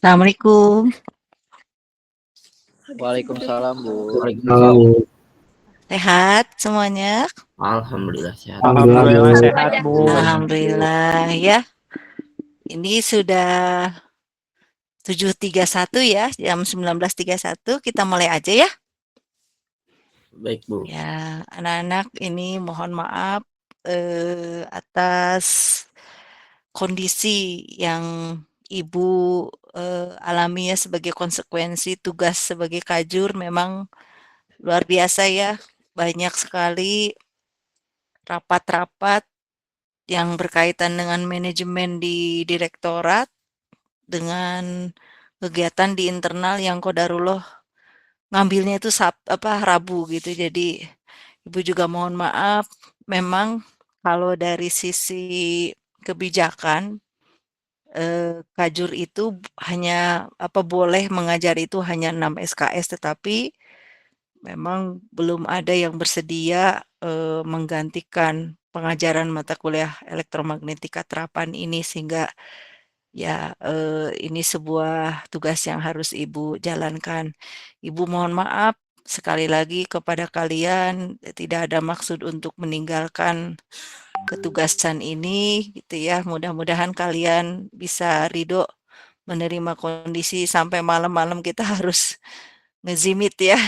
Assalamualaikum. Waalaikumsalam, Bu. Waalaikumsalam. Sehat semuanya? Alhamdulillah sehat. Alhamdulillah sehat, Bu. Alhamdulillah ya. Ini sudah 7.31 ya, jam 19.31 kita mulai aja ya. Baik, Bu. Ya, anak-anak ini mohon maaf atas kondisi yang Ibu alami ya sebagai konsekuensi tugas sebagai kajur memang luar biasa ya. Banyak sekali rapat-rapat yang berkaitan dengan manajemen di direktorat, dengan kegiatan di internal yang qadarullah ngambilnya itu Rabu gitu. Jadi Ibu juga mohon maaf, memang kalau dari sisi kebijakan, kajur itu hanya boleh mengajar itu hanya 6 SKS, tetapi memang belum ada yang bersedia, menggantikan pengajaran mata kuliah elektromagnetika terapan ini sehingga ya, ini sebuah tugas yang harus Ibu jalankan. Ibu mohon maaf sekali lagi kepada kalian, tidak ada maksud untuk meninggalkan ketugasan ini gitu ya. Mudah-mudahan kalian bisa ridho menerima kondisi sampai malam-malam kita harus ngezimit ya.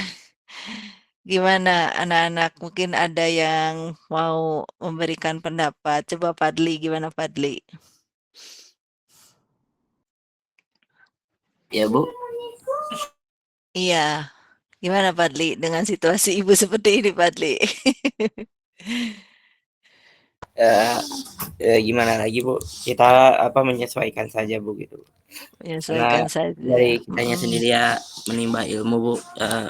Gimana anak-anak? Mungkin ada yang mau memberikan pendapat. Coba Fadli, gimana Fadli? Ya Bu, Iya, gimana Fadli dengan situasi Ibu seperti ini Fadli? eh, gimana lagi Bu? Kita menyesuaikan saja Bu gitu. Karena Menyesuaikan dari saja. kitanya sendiri ya menimba ilmu Bu,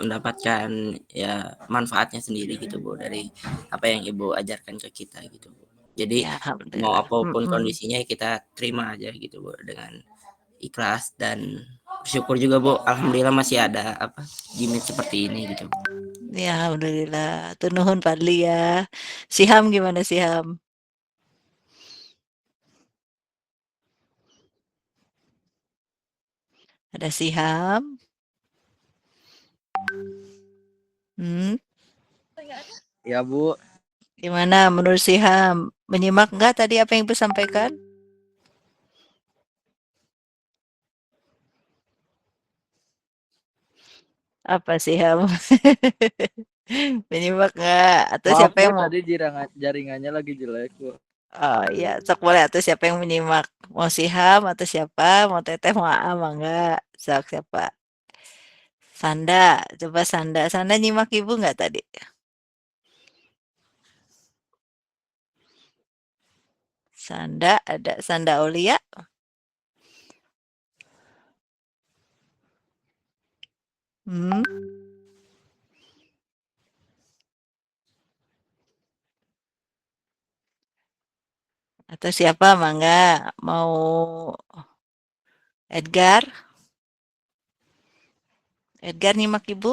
mendapatkan ya manfaatnya sendiri gitu Bu dari apa yang Ibu ajarkan ke kita gitu Bu. Jadi Ya, mau alhamdulillah. apapun kondisinya kita terima aja gitu Bu dengan ikhlas dan bersyukur juga Bu. Alhamdulillah masih ada gimmick seperti ini gitu. Ya, alhamdulillah. Atur nuhun Fadli ya. Siham gimana Siham? Ada Siham? Hmm, Ya Bu, gimana menurut Siham? Menyimak nggak tadi apa yang Ibu sampaikan? Apa Siham? Menyimak nggak? Atau maaf siapa Bu yang mau? tadi jaringannya lagi jelek Bu. Oh iya, sok boleh atau siapa yang menyimak? Mau Siham atau siapa? Mau Teteh, mau Aam, enggak? Sok siapa? Sanda, coba Sanda. Sanda nyimak Ibu nggak tadi? Sanda, ada Sanda Aulia? Hmm, atau siapa? Mangga. Mau Edgar? Edgar nyimak Ibu?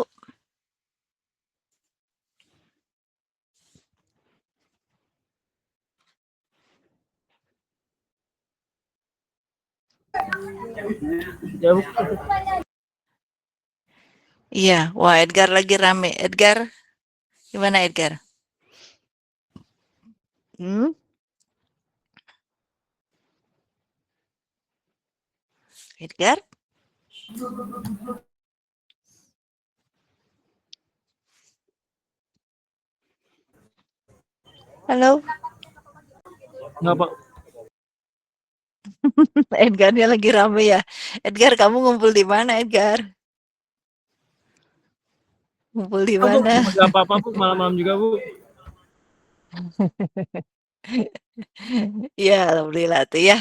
Ya Bu. Iya, wah Edgar lagi rame. Edgar, gimana Edgar? Hmm? Edgar? Halo? Nggak Pak, Edgarnya lagi rame ya. Edgar, kamu ngumpul di mana Edgar? Ngumpul di Bu, mana? nggak apa-apa Bu, malam-malam juga Bu. Ya, alhamdulillah tuh ya.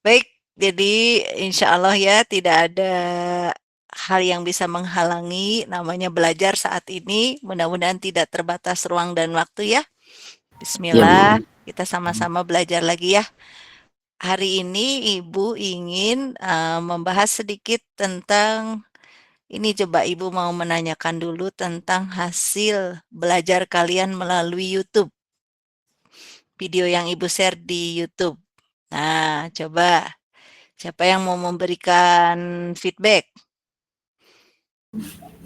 Baik, jadi insya Allah ya tidak ada hal yang bisa menghalangi namanya belajar saat ini. Mudah-mudahan tidak terbatas ruang dan waktu ya. Ya Bismillah, Bu. kita sama-sama belajar lagi ya. Hari ini Ibu ingin membahas sedikit tentang ini coba Ibu mau menanyakan dulu tentang hasil belajar kalian melalui YouTube, video yang Ibu share di YouTube. Nah, coba siapa yang mau memberikan feedback?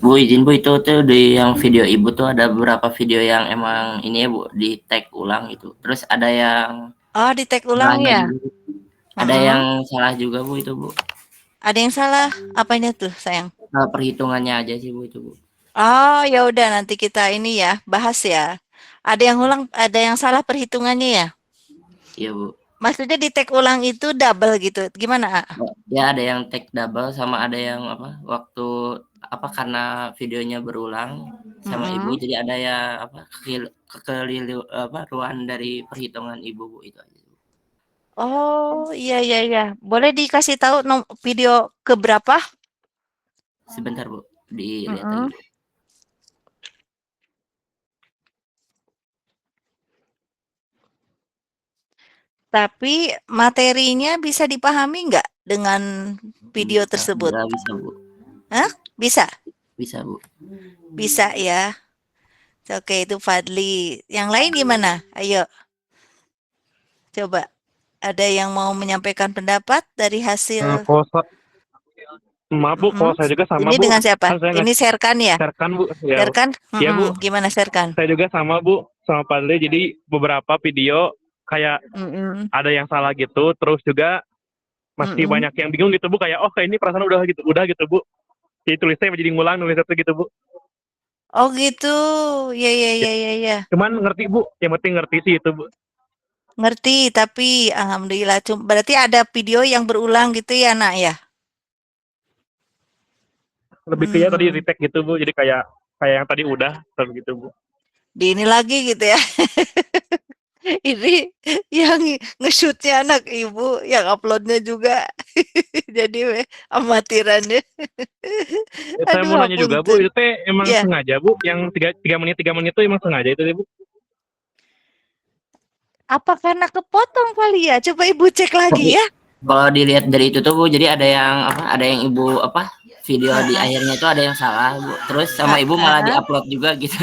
Bu izin Bu itu tuh di yang video Ibu tuh ada beberapa video yang emang ini ya Bu di tag ulang itu. Terus ada yang Oh, di tag ulang salahnya ya? juga. Ada Heeh. yang salah juga Bu itu Bu. Ada yang salah? Apanya tuh, sayang? Perhitungannya aja sih Bu itu Bu. Oh, ya udah nanti kita ini ya, bahas ya. Ada yang ulang, ada yang salah perhitungannya ya? Iya Bu. Maksudnya di tag ulang itu double gitu. Gimana, A? Ya ada yang tag double sama ada yang waktu karena videonya berulang sama Ibu Mhm. jadi ada ya kekeliruan dari perhitungan Ibu Bu itu aja. Oh, iya iya iya. Boleh dikasih tahu video keberapa? Sebentar Bu, dilihat lagi Mhm. Bu. Tapi materinya bisa dipahami nggak dengan video tersebut? Alhamdulillah bisa Bu. Hah? Bisa? Bisa Bu. Bisa ya. Oke, itu Fadli. Yang lain gimana? Ayo, coba. Ada yang mau menyampaikan pendapat dari hasil Kalau maaf Bu, kalau mhm. saya juga sama Ini Bu. dengan siapa? Kan saya Ini Serkan ya? nge-sharekan Bu. Ya, Serkan? ya Bu. Gimana Serkan? Saya juga sama Bu, sama Padli. Jadi beberapa video kayak Mhm, ada yang salah gitu, terus juga masih mhm. banyak yang bingung gitu Bu. Kayak oh kayak ini perasaan udah gitu Bu. Jadi tulisnya jadi ngulang nulis satu gitu Bu. Oh gitu. Ya ya Ya, ya ya ya. cuman ngerti Bu, yang penting ngerti sih itu Bu. Ngerti, tapi alhamdulillah berarti ada video yang berulang gitu ya, Nak, ya? Lebih kayak tadi Hmm, retake gitu Bu. Jadi kayak kayak yang tadi udah terus gitu Bu. di ini lagi gitu ya. Ini yang nge-shoot-nya anak ibu, yang upload-nya juga. Jadi amatirannya. Saya Aduh mau nanya juga Bu, hapunten. itu teh emang Ya, sengaja Bu, yang tiga menit itu emang sengaja itu Bu. apa karena kepotong kali ya? Coba Ibu cek Tapi lagi ya. kalau dilihat dari itu tuh Bu, jadi ada yang apa? Ada yang Ibu apa? Video di Heeh, akhirnya itu ada yang salah Bu. Terus sama Ibu malah heeh. diupload juga gitu.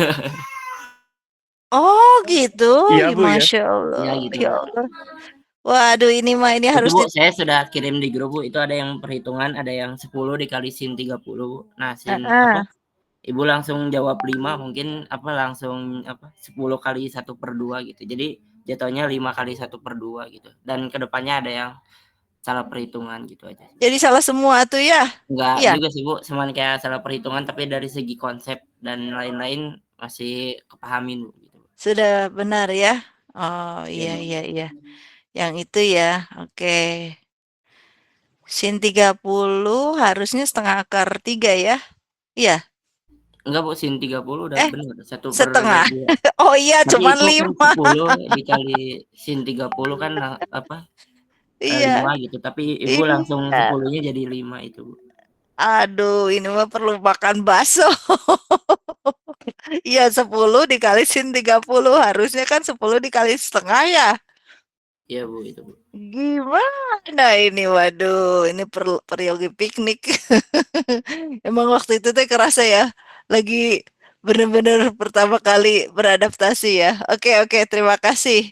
Oh gitu, Iya ya Bu ya. Masya Ya Allah, gitu ya Bu. Allah. Waduh ini mah ini Itu harus Bu, saya sudah kirim di grup Bu. Itu ada yang perhitungan, ada yang 10 dikali sin 30 Bu. Nah, sin apa? heeh. Ibu langsung jawab 5 mungkin apa langsung apa 10 kali 1/2 gitu. Jadi jatuhnya 5 kali 1/2 gitu. Dan kedepannya ada yang salah perhitungan gitu aja. Jadi salah semua tuh ya? Enggak Iya, juga sih Bu, cuman kayak salah perhitungan tapi dari segi konsep dan lain-lain masih kepahamin Bu gitu. sudah benar ya? Oh, Iya iya Bu. iya iya. Yang itu ya, oke. Sin 30 harusnya setengah akar 3 ya? Iya? Enggak Bu, sin 30 udah Eh, bener setengah? 1/2. Oh iya, Tapi cuman itu kan 5. 10 dikali sin 30 kan apa, Iya, 5 gitu, tapi Ibu langsung iya. 10-nya jadi 5 itu Bu. Aduh, ini mah perlu makan bakso. Iya, 10 dikali sin 30. Harusnya kan 10 dikali setengah ya? Iya Bu, itu Bu. Gimana ini? Waduh, ini peryogi piknik. Emang waktu itu teh kerasa ya, lagi bener-bener pertama kali beradaptasi ya. Oke, oke, terima kasih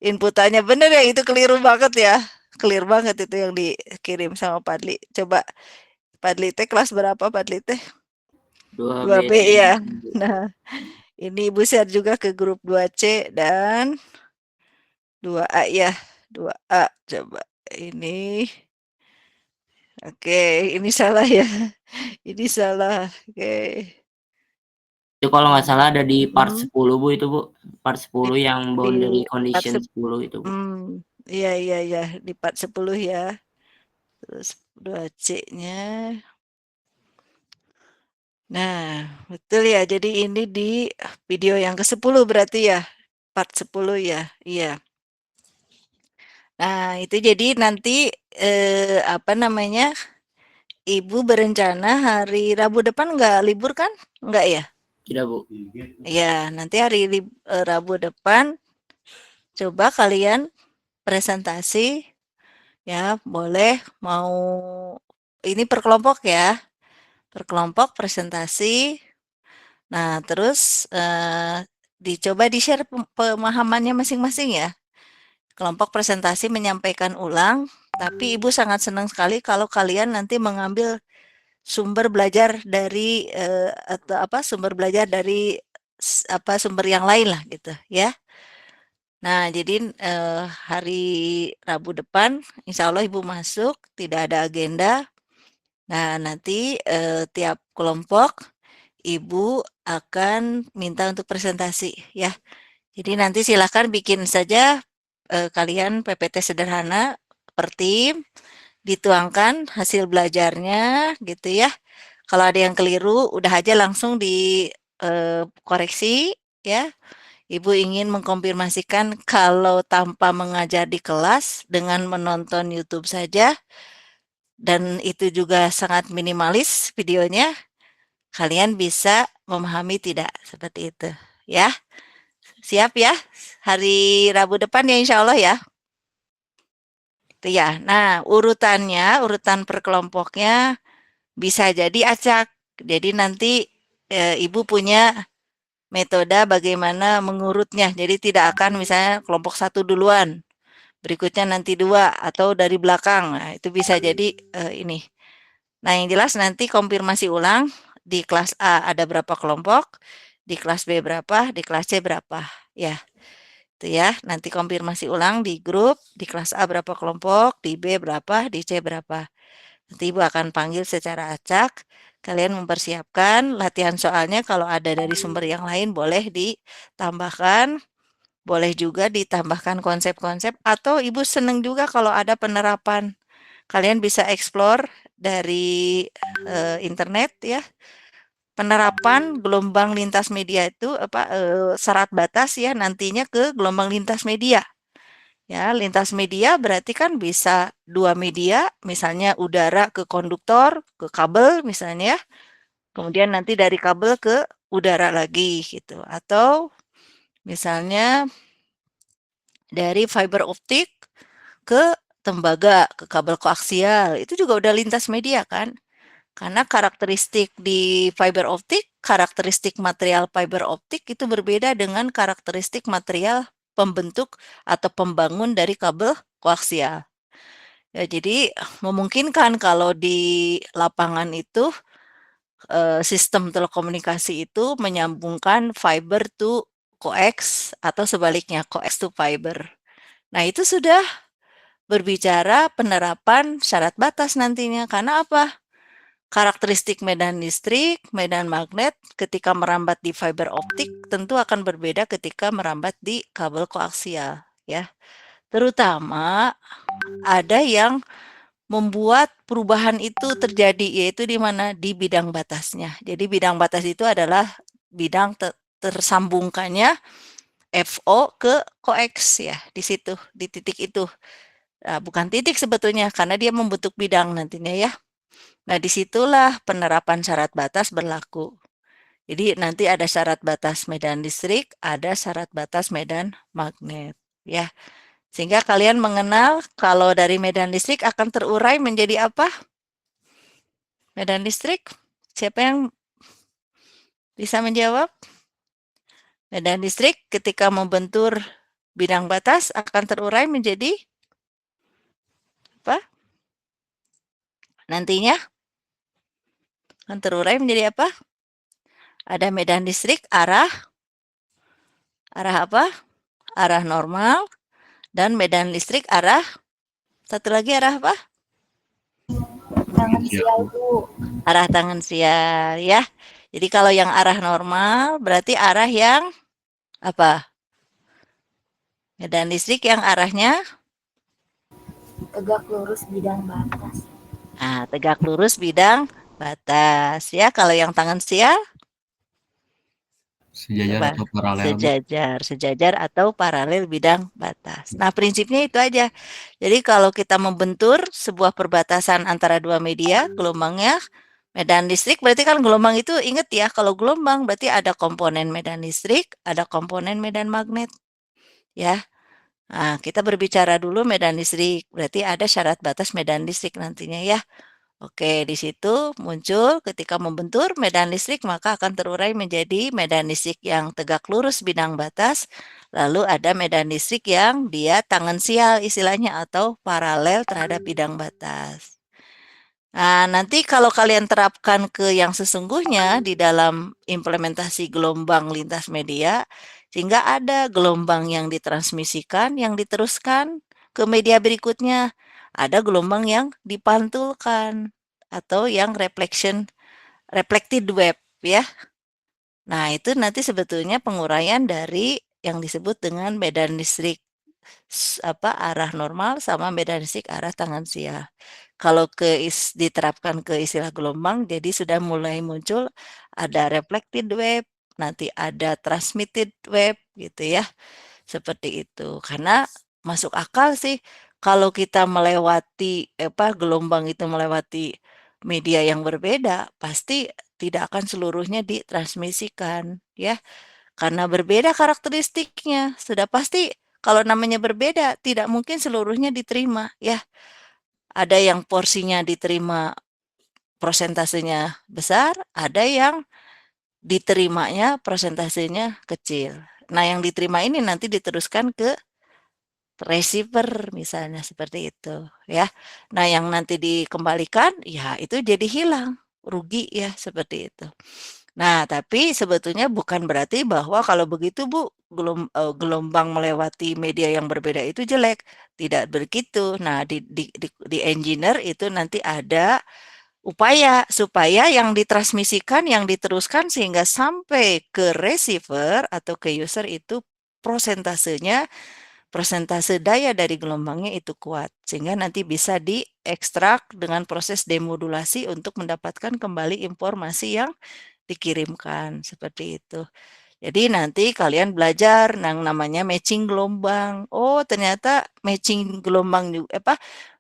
inputannya. Bener ya, itu keliru banget ya. Clear banget itu yang dikirim sama Padli. Coba Padli teh kelas berapa Padli teh? 2B 2B ini ya. Bu. Nah, ini Ibu share juga ke grup 2C dan 2A ya. 2A coba. Ini oke, ini salah ya. Ini salah. Oke. Itu kalau nggak salah ada di part Mhm. 10 Bu itu Bu, part Di 10 yang di boundary part condition 10 itu Bu. iya iya iya, di part 10 ya. Terus 2C-nya. Nah, betul ya. Jadi ini di video yang ke-10 berarti ya? Part 10 ya? Iya. Nah, itu jadi nanti, apa namanya, Ibu berencana hari Rabu depan nggak libur kan? Nggak ya? Tidak Bu. Iya, nanti hari Rabu depan coba kalian presentasi ya, boleh mau ini per kelompok ya, per kelompok presentasi. Nah, terus, dicoba di-share pemahamannya masing-masing ya. Kelompok presentasi menyampaikan ulang, tapi Ibu sangat senang sekali kalau kalian nanti mengambil sumber belajar dari, atau apa, sumber belajar dari apa, sumber yang lain lah gitu ya. Nah, jadi, hari Rabu depan insya Allah Ibu masuk, tidak ada agenda. Nah, nanti, tiap kelompok Ibu akan minta untuk presentasi ya. Jadi nanti silakan bikin saja, kalian PPT sederhana per tim, dituangkan hasil belajarnya gitu ya. Kalau ada yang keliru udah aja langsung di, koreksi ya. Ibu ingin mengkonfirmasikan kalau tanpa mengajar di kelas dengan menonton YouTube saja dan itu juga sangat minimalis videonya, kalian bisa memahami tidak? Seperti itu, ya. Siap ya? Hari Rabu depan ya insya Allah ya? Itu ya. Nah, urutannya, urutan per kelompoknya bisa jadi acak. Jadi nanti, Ibu punya metode bagaimana mengurutnya. Jadi tidak akan misalnya kelompok 1 duluan, berikutnya nanti 2 atau dari belakang. Nah, itu bisa jadi ini. Nah, yang jelas nanti konfirmasi ulang di kelas A ada berapa kelompok, di kelas B berapa, di kelas C berapa. Ya, itu ya. Nanti konfirmasi ulang di grup, di kelas A berapa kelompok, di B berapa, di C berapa. Nanti Ibu akan panggil secara acak. Kalian mempersiapkan latihan soalnya kalau ada dari sumber yang lain boleh ditambahkan, boleh juga ditambahkan konsep-konsep atau Ibu seneng juga kalau ada penerapan. Kalian bisa explore dari internet ya. Penerapan gelombang lintas media itu syarat batas ya nantinya ke gelombang lintas media. Ya, lintas media berarti kan bisa 2 media, misalnya udara ke konduktor, ke kabel misalnya ya. Kemudian nanti dari kabel ke udara lagi gitu. Atau misalnya dari fiber optik ke tembaga, ke kabel koaksial. Itu juga udah lintas media kan. Karena karakteristik di fiber optik, karakteristik material fiber optik itu berbeda dengan karakteristik material pembentuk atau pembangun dari kabel koaksial. Ya, jadi memungkinkan kalau di lapangan itu sistem telekomunikasi itu menyambungkan fiber to coax atau sebaliknya coax to fiber. Nah, itu sudah berbicara penerapan syarat batas nantinya. Karena apa? Karakteristik medan listrik, medan magnet ketika merambat di fiber optik tentu akan berbeda ketika merambat di kabel koaksial ya. Terutama ada yang membuat perubahan itu terjadi yaitu di mana? Di bidang batasnya. Jadi bidang batas itu adalah bidang tersambungkannya FO ke koax ya, di situ, di titik itu. Nah, bukan titik sebetulnya karena dia membentuk bidang nantinya ya. Nah, disitulah penerapan syarat batas berlaku. Jadi nanti ada syarat batas medan listrik, ada syarat batas medan magnet, ya. Sehingga kalian mengenal kalau dari medan listrik akan terurai menjadi apa? Medan listrik? Siapa yang bisa menjawab? Medan listrik ketika membentur bidang batas akan terurai menjadi apa? Nantinya akan terurai menjadi apa? Ada medan listrik arah apa? Arah normal dan medan listrik arah satu lagi arah apa? Tangan sial, Bu. Arah tangan sial ya. Jadi kalau yang arah normal berarti arah yang apa? Medan listrik yang arahnya Tegak lurus bidang batas. tegak lurus bidang batas ya. Kalau yang tangan sial Sejajar coba atau paralel, Bu? sejajar atau paralel bidang batas. Nah, prinsipnya itu aja. Jadi kalau kita membentur sebuah perbatasan antara dua media, gelombangnya medan listrik berarti kan gelombang itu ingat ya, kalau gelombang berarti ada komponen medan listrik, ada komponen medan magnet. Ya. Nah, kita berbicara dulu medan listrik, berarti ada syarat batas medan listrik nantinya ya. Oke, di situ muncul ketika membentur medan listrik maka akan terurai menjadi medan listrik yang tegak lurus bidang batas, lalu ada medan listrik yang dia tangan sial istilahnya atau paralel terhadap bidang batas. Nah, nanti kalau kalian terapkan ke yang sesungguhnya di dalam implementasi gelombang lintas media, sehingga ada gelombang yang ditransmisikan, yang diteruskan ke media berikutnya. Ada gelombang yang dipantulkan atau yang reflected wave ya. Nah, itu nanti sebetulnya penguraian dari yang disebut dengan medan listrik arah normal sama medan listrik arah tangan sial. Kalau diterapkan ke istilah gelombang, jadi sudah mulai muncul ada reflected wave, nanti ada transmitted wave gitu ya. Seperti itu. Karena masuk akal sih kalau kita melewati gelombang itu melewati media yang berbeda, pasti tidak akan seluruhnya ditransmisikan ya. Karena berbeda karakteristiknya, sudah pasti kalau namanya berbeda tidak mungkin seluruhnya diterima ya. Ada yang porsinya diterima prosentasenya besar, ada yang diterimanya persentasenya kecil. Nah, yang diterima ini nanti diteruskan ke receiver misalnya seperti itu ya. Nah, yang nanti dikembalikan ya itu jadi hilang, rugi ya seperti itu. Nah, tapi sebetulnya bukan berarti bahwa kalau begitu Bu, gelombang melewati media yang berbeda itu jelek, tidak begitu. Nah, di engineer itu nanti ada upaya supaya yang ditransmisikan, yang diteruskan sehingga sampai ke receiver atau ke user itu prosentasenya persentase daya dari gelombangnya itu kuat, sehingga nanti bisa diekstrak dengan proses demodulasi untuk mendapatkan kembali informasi yang dikirimkan, seperti itu. Jadi nanti kalian belajar yang namanya matching gelombang. Oh, ternyata matching gelombang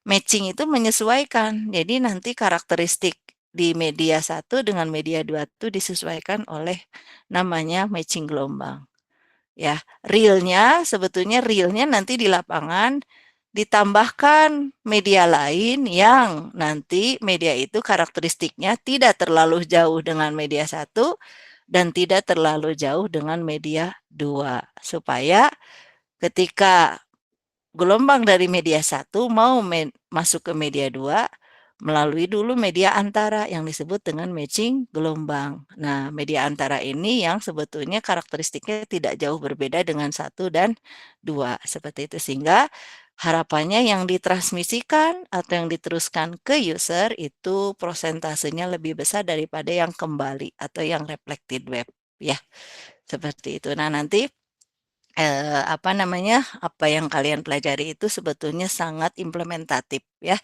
matching itu menyesuaikan. Jadi nanti karakteristik di media satu dengan media 2 itu disesuaikan oleh namanya matching gelombang. Ya, sebetulnya realnya nanti di lapangan ditambahkan media lain yang nanti media itu karakteristiknya tidak terlalu jauh dengan media satu dan tidak terlalu jauh dengan media 2. Supaya ketika gelombang dari media satu mau masuk ke media 2 melalui dulu media antara yang disebut dengan matching gelombang. Nah, media antara ini yang sebetulnya karakteristiknya tidak jauh berbeda dengan 1 dan 2, seperti itu. Sehingga harapannya yang ditransmisikan atau yang diteruskan ke user itu prosentasenya lebih besar daripada yang kembali atau yang reflected wave, ya. Seperti itu. Nah, nanti apa yang kalian pelajari itu sebetulnya sangat implementatif ya,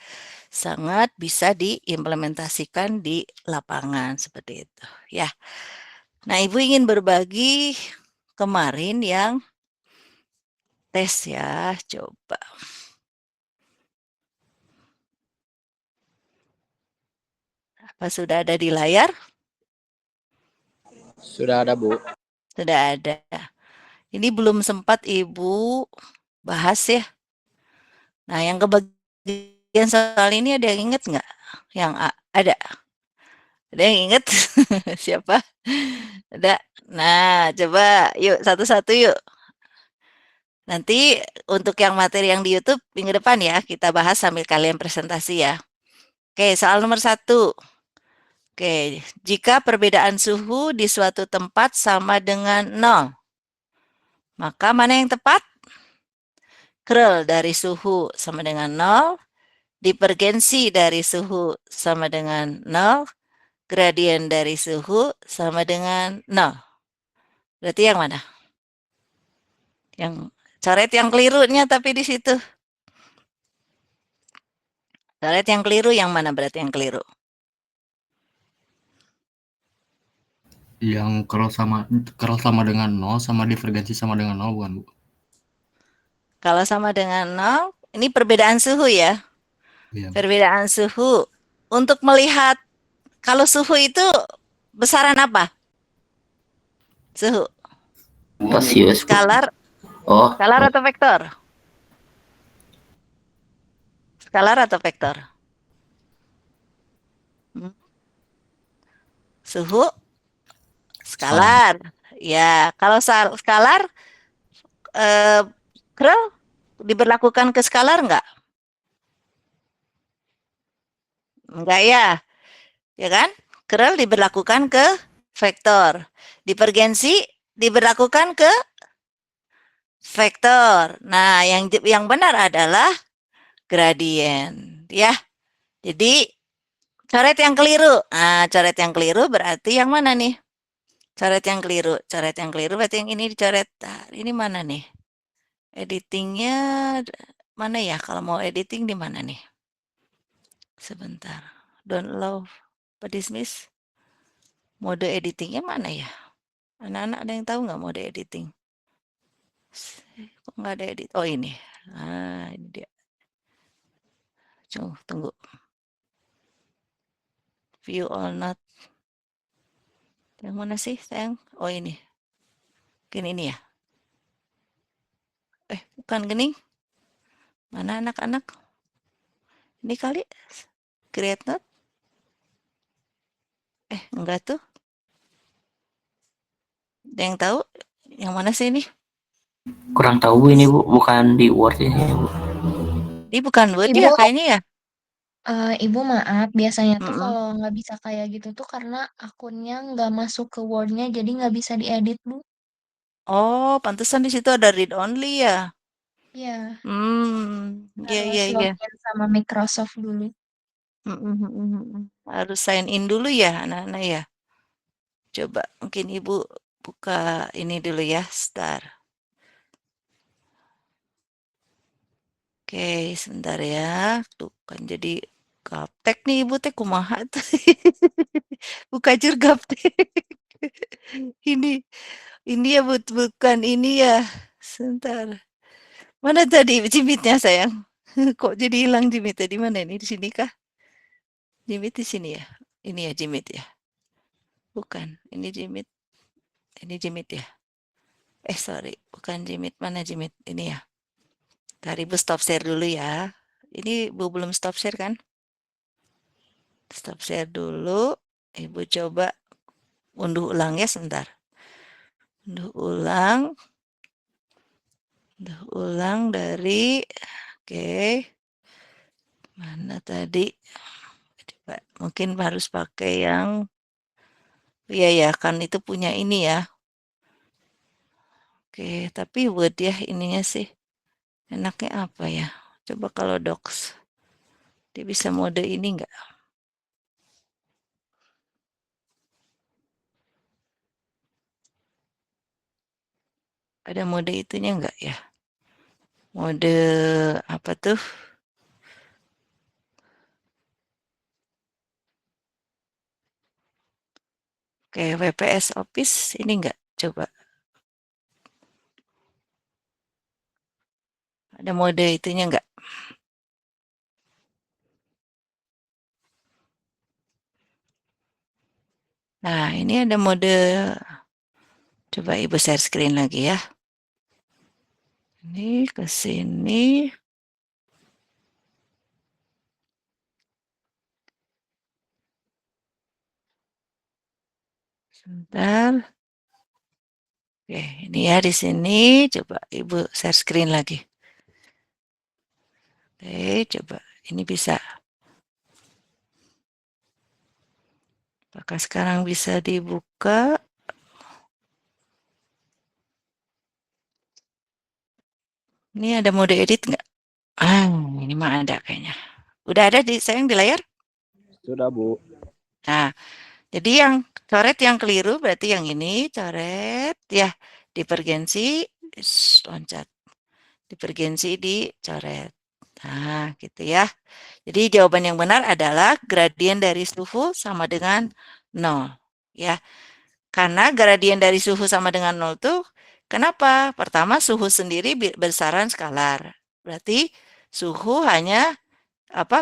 sangat bisa diimplementasikan di lapangan seperti itu ya. Nah, Ibu ingin berbagi kemarin yang tes ya, coba. Apa sudah ada di layar? Sudah ada, Bu. Sudah ada. Ini belum sempat Ibu bahas ya. Nah, yang kebagian soal ini ada yang ingat nggak? Yang ada? Ada yang ingat? Siapa? Ada. Nah, coba yuk satu-satu yuk. Nanti untuk yang materi yang di YouTube minggu depan ya, kita bahas sambil kalian presentasi ya. Oke, soal nomor 1. Oke, jika perbedaan suhu di suatu tempat sama dengan 0, maka mana yang tepat? Curl dari suhu sama dengan 0, divergensi dari suhu sama dengan 0, gradien dari suhu sama dengan 0. Berarti yang mana? Yang coret yang kelirunya tapi di situ. Coret yang keliru yang mana berarti yang keliru? Yang kalau sama dengan 0 sama divergensi sama dengan 0 bukan, Bu? Kalau sama dengan 0, ini perbedaan suhu ya. Iya. Perbedaan suhu. Untuk melihat kalau suhu itu besaran apa? Suhu. Celsius. Skalar, Oh, skalar atau vektor? Skalar atau vektor? Suhu skalar. Ya, kalau skalar curl diberlakukan ke skalar enggak? Enggak ya. Ya kan? Curl diberlakukan ke vektor. Divergensi diberlakukan ke vektor. Nah, yang benar adalah gradien, ya. Jadi coret yang keliru. Nah, coret yang keliru berarti yang mana nih? Coret yang keliru. Coret yang keliru berarti yang ini dicoret. Nah, ini mana nih? Editingnya mana ya? Kalau mau editing di mana nih? Sebentar. Don't allow dismiss. Mode editingnya mana ya? Anak-anak ada yang tahu nggak mode editing? Kok nggak ada edit? Oh ini. Nah, ini dia. Tunggu. View all not. Yang mana sih sayang? Oh ini. Mungkin ini ya. Bukan gening. Mana anak-anak? Ini kali. Create note. Enggak tuh. Ada yang tahu? Yang mana sih ini? Kurang tahu Bu ini Bu, bukan di Word ini Bu. Ini bukan Word Ibu, ya kayaknya ya? Ibu maaf, biasanya tuh Mm-mm. kalau nggak bisa kayak gitu tuh karena akunnya nggak masuk ke Word-nya, jadi nggak bisa diedit, Bu. Oh, pantesan di situ ada read only ya? Ya, Iya harus iya iya. login sama Microsoft dulu. Harus sign in dulu ya anak-anak ya? Coba mungkin Ibu buka ini dulu ya, Star. Oke, sebentar ya. Tuh kan jadi gaptek nih Ibu teh kumaha tuh. Buka jur gaptek. Ini ini ya bukan ini ya. Sebentar. Mana tadi jimitnya sayang? Kok jadi hilang jimitnya di mana ini? Di sini kah? Jimit di sini ya? Ini ya jimit ya? Bukan, ini jimit. Ini jimit ya? Sorry, bukan jimit. Mana jimit? Ini ya. Ntar Ibu stop share dulu ya. Ini Ibu belum stop share kan? Stop share dulu. Ibu coba unduh ulang ya sebentar. Unduh ulang. Unduh ulang dari oke. Mana tadi? Coba mungkin harus pakai yang iya ya kan itu punya ini ya. Oke, tapi Word ya ininya sih. Enaknya apa ya? Coba kalau Docs. Dia bisa mode ini enggak? Ada mode itunya enggak ya? Mode apa tuh? Oke, WPS Office ini enggak? Coba. Ada mode itunya enggak? Nah, ini ada mode coba Ibu share screen lagi ya. Ini ke sini. Sebentar. Oke, ini ya di sini. Coba Ibu share screen lagi. Oke, coba ini bisa. Apakah sekarang bisa dibuka? Ini ada mode edit nggak? Ini mah ada kayaknya. Udah ada di sayang di layar? Sudah, Bu. Nah, jadi yang coret yang keliru berarti yang ini coret ya divergensi loncat. Divergensi dicoret. Nah, gitu ya. Jadi jawaban yang benar adalah gradien dari suhu sama dengan 0. Ya, karena gradien dari suhu sama dengan 0 tuh kenapa? Pertama suhu sendiri besaran skalar. Berarti suhu hanya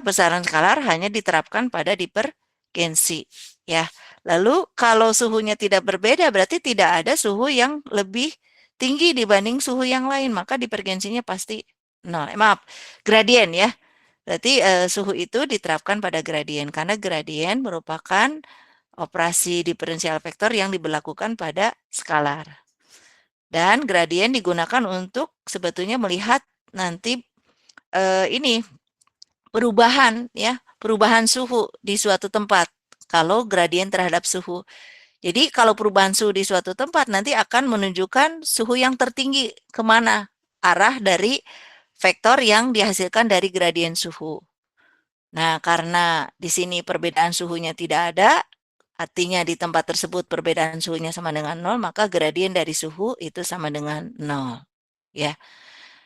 besaran skalar hanya diterapkan pada divergensi ya. Lalu kalau suhunya tidak berbeda berarti tidak ada suhu yang lebih tinggi dibanding suhu yang lain, maka divergensinya pasti 0. Maaf, gradien ya. Berarti suhu itu diterapkan pada gradien karena gradien merupakan operasi diferensial vektor yang diberlakukan pada skalar. Dan gradien digunakan untuk sebetulnya melihat nanti ini perubahan ya, perubahan suhu di suatu tempat kalau gradien terhadap suhu. Jadi kalau perubahan suhu di suatu tempat nanti akan menunjukkan suhu yang tertinggi kemana arah dari vektor yang dihasilkan dari gradien suhu. Nah, karena di sini perbedaan suhunya tidak ada, artinya di tempat tersebut perbedaan suhunya sama dengan 0, maka gradien dari suhu itu sama dengan 0. Ya.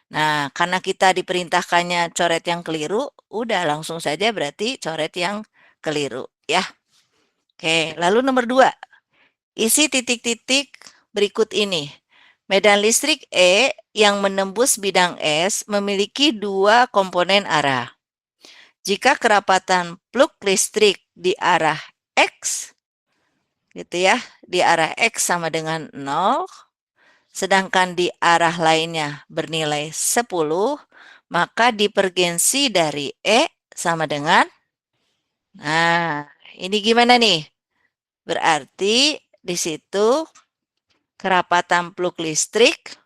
Nah, karena kita diperintahkannya coret yang keliru, udah langsung saja berarti coret yang keliru. Ya. Oke, lalu nomor 2. Isi titik-titik berikut ini. Medan listrik E yang menembus bidang S memiliki 2 komponen arah. Jika kerapatan plug listrik di arah X, gitu ya, di arah X sama dengan 0, sedangkan di arah lainnya bernilai 10, maka divergensi dari E sama dengan, nah, ini gimana nih? Berarti di situ kerapatan plug listrik,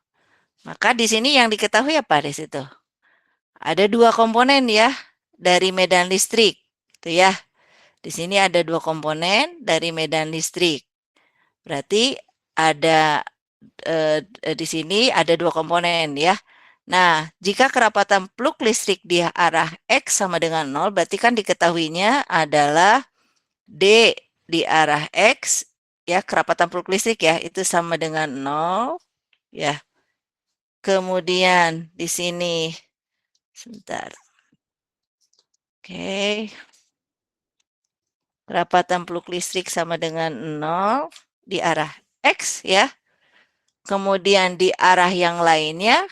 maka di sini yang diketahui apa di situ? Ada 2 komponen ya dari medan listrik, gitu ya. Di sini ada 2 komponen dari medan listrik. Berarti ada di sini ada 2 komponen ya. Nah, jika kerapatan plug listrik di arah X sama dengan 0, berarti kan diketahuinya adalah D di arah X, ya kerapatan plug listrik ya, itu sama dengan 0, ya. Kemudian di sini, sebentar. Oke. Kerapatan plug listrik sama dengan 0 di arah X ya. Kemudian di arah yang lainnya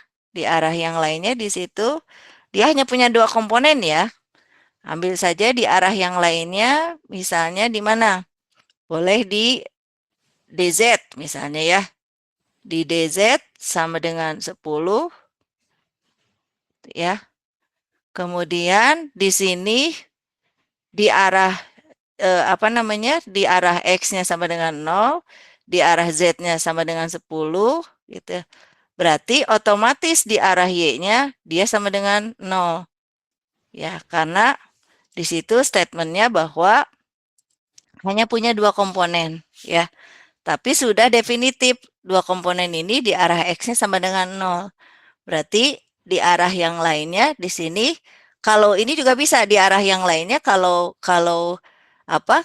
di situ dia hanya punya 2 komponen ya. Ambil saja di arah yang lainnya, misalnya di mana? Boleh di DZ misalnya ya. Di DZ sama dengan 10 ya. Kemudian di sini di arah di arah X-nya sama dengan 0, di arah Z-nya sama dengan 10 gitu. Berarti otomatis di arah Y-nya dia sama dengan 0. Ya, karena di situ statementnya bahwa hanya punya 2 komponen ya. Tapi sudah definitif 2 komponen ini di arah X-nya sama dengan 0. Berarti di arah yang lainnya di sini kalau ini juga bisa di arah yang lainnya kalau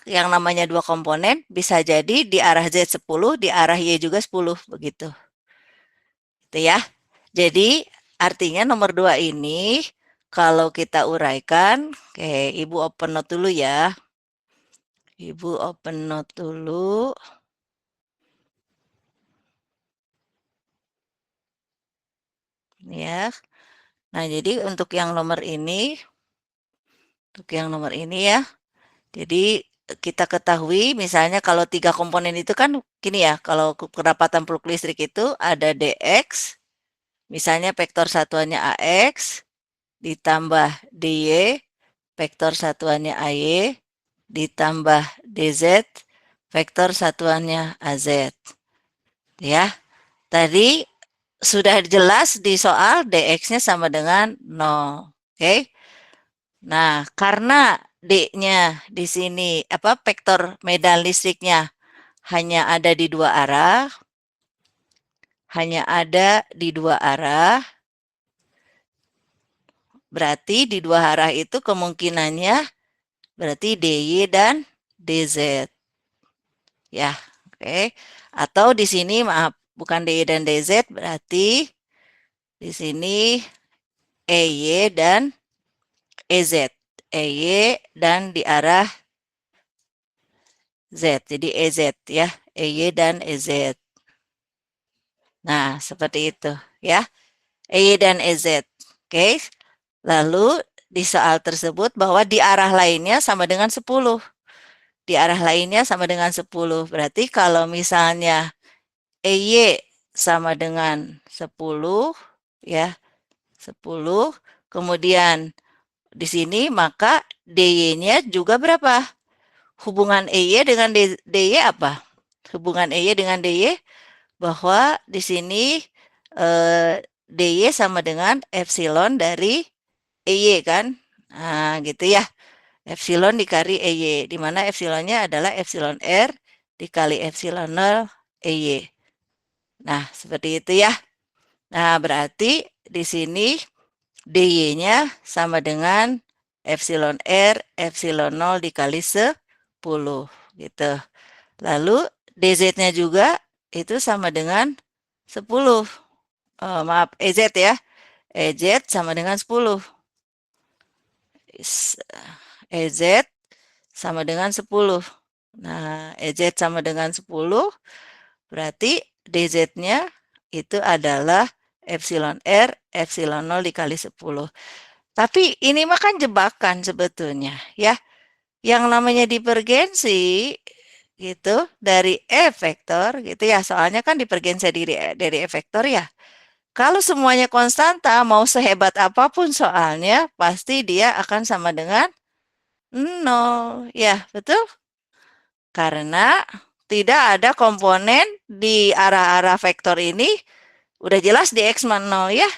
yang namanya 2 komponen bisa jadi di arah Z 10, di arah Y juga 10 begitu. Gitu ya. Jadi artinya nomor 2 ini kalau kita uraikan, oke, Ibu open note dulu ya. Ibu open note dulu. Ya. Nah, jadi untuk yang nomor ini ya. Jadi kita ketahui misalnya kalau 3 komponen itu kan gini ya, kalau kerapatan plug listrik itu ada DX, misalnya vektor satuannya AX, ditambah DY, vektor satuannya AY, ditambah DZ, vektor satuannya AZ. Ya, tadi sudah jelas di soal DX-nya sama dengan 0. Oke. Nah, karena D-nya di sini vektor medan listriknya hanya ada di 2 arah. Berarti di 2 arah itu kemungkinannya berarti DY dan DZ. Ya, oke. Atau di sini maaf, bukan DY dan DZ, berarti di sini EY dan EZ. EY dan di arah Z. Jadi EZ ya. EY dan EZ. Nah, seperti itu ya. EY dan EZ. Oke. Lalu di soal tersebut bahwa di arah lainnya sama dengan 10. Di arah lainnya sama dengan 10. Berarti kalau misalnya EY sama dengan 10 ya. 10. Kemudian di sini maka DY-nya juga berapa? Hubungan EY dengan DY apa? Hubungan EY dengan DY bahwa di sini DY sama dengan epsilon dari EY kan? Nah, gitu ya. Epsilon dikali EY, di mana epsilonnya adalah epsilon R dikali epsilon 0 EY. Nah, seperti itu ya. Nah, berarti di sini DY-nya sama dengan epsilon R, epsilon 0 dikali 10, gitu. Lalu DZ-nya juga itu sama dengan 10. Maaf, EZ ya. EZ sama dengan 10. EZ sama dengan 10. Nah, EZ sama dengan 10, berarti DZ-nya itu adalah epsilon R, epsilon 0 dikali 10. Tapi ini mah kan jebakan sebetulnya ya. Yang namanya divergensi gitu dari E vektor gitu ya. Soalnya kan divergensi dari E vektor ya. Kalau semuanya konstanta, mau sehebat apapun soalnya, pasti dia akan sama dengan 0. Ya, betul? Karena tidak ada komponen di arah-arah vektor ini, udah jelas di X 0 ya.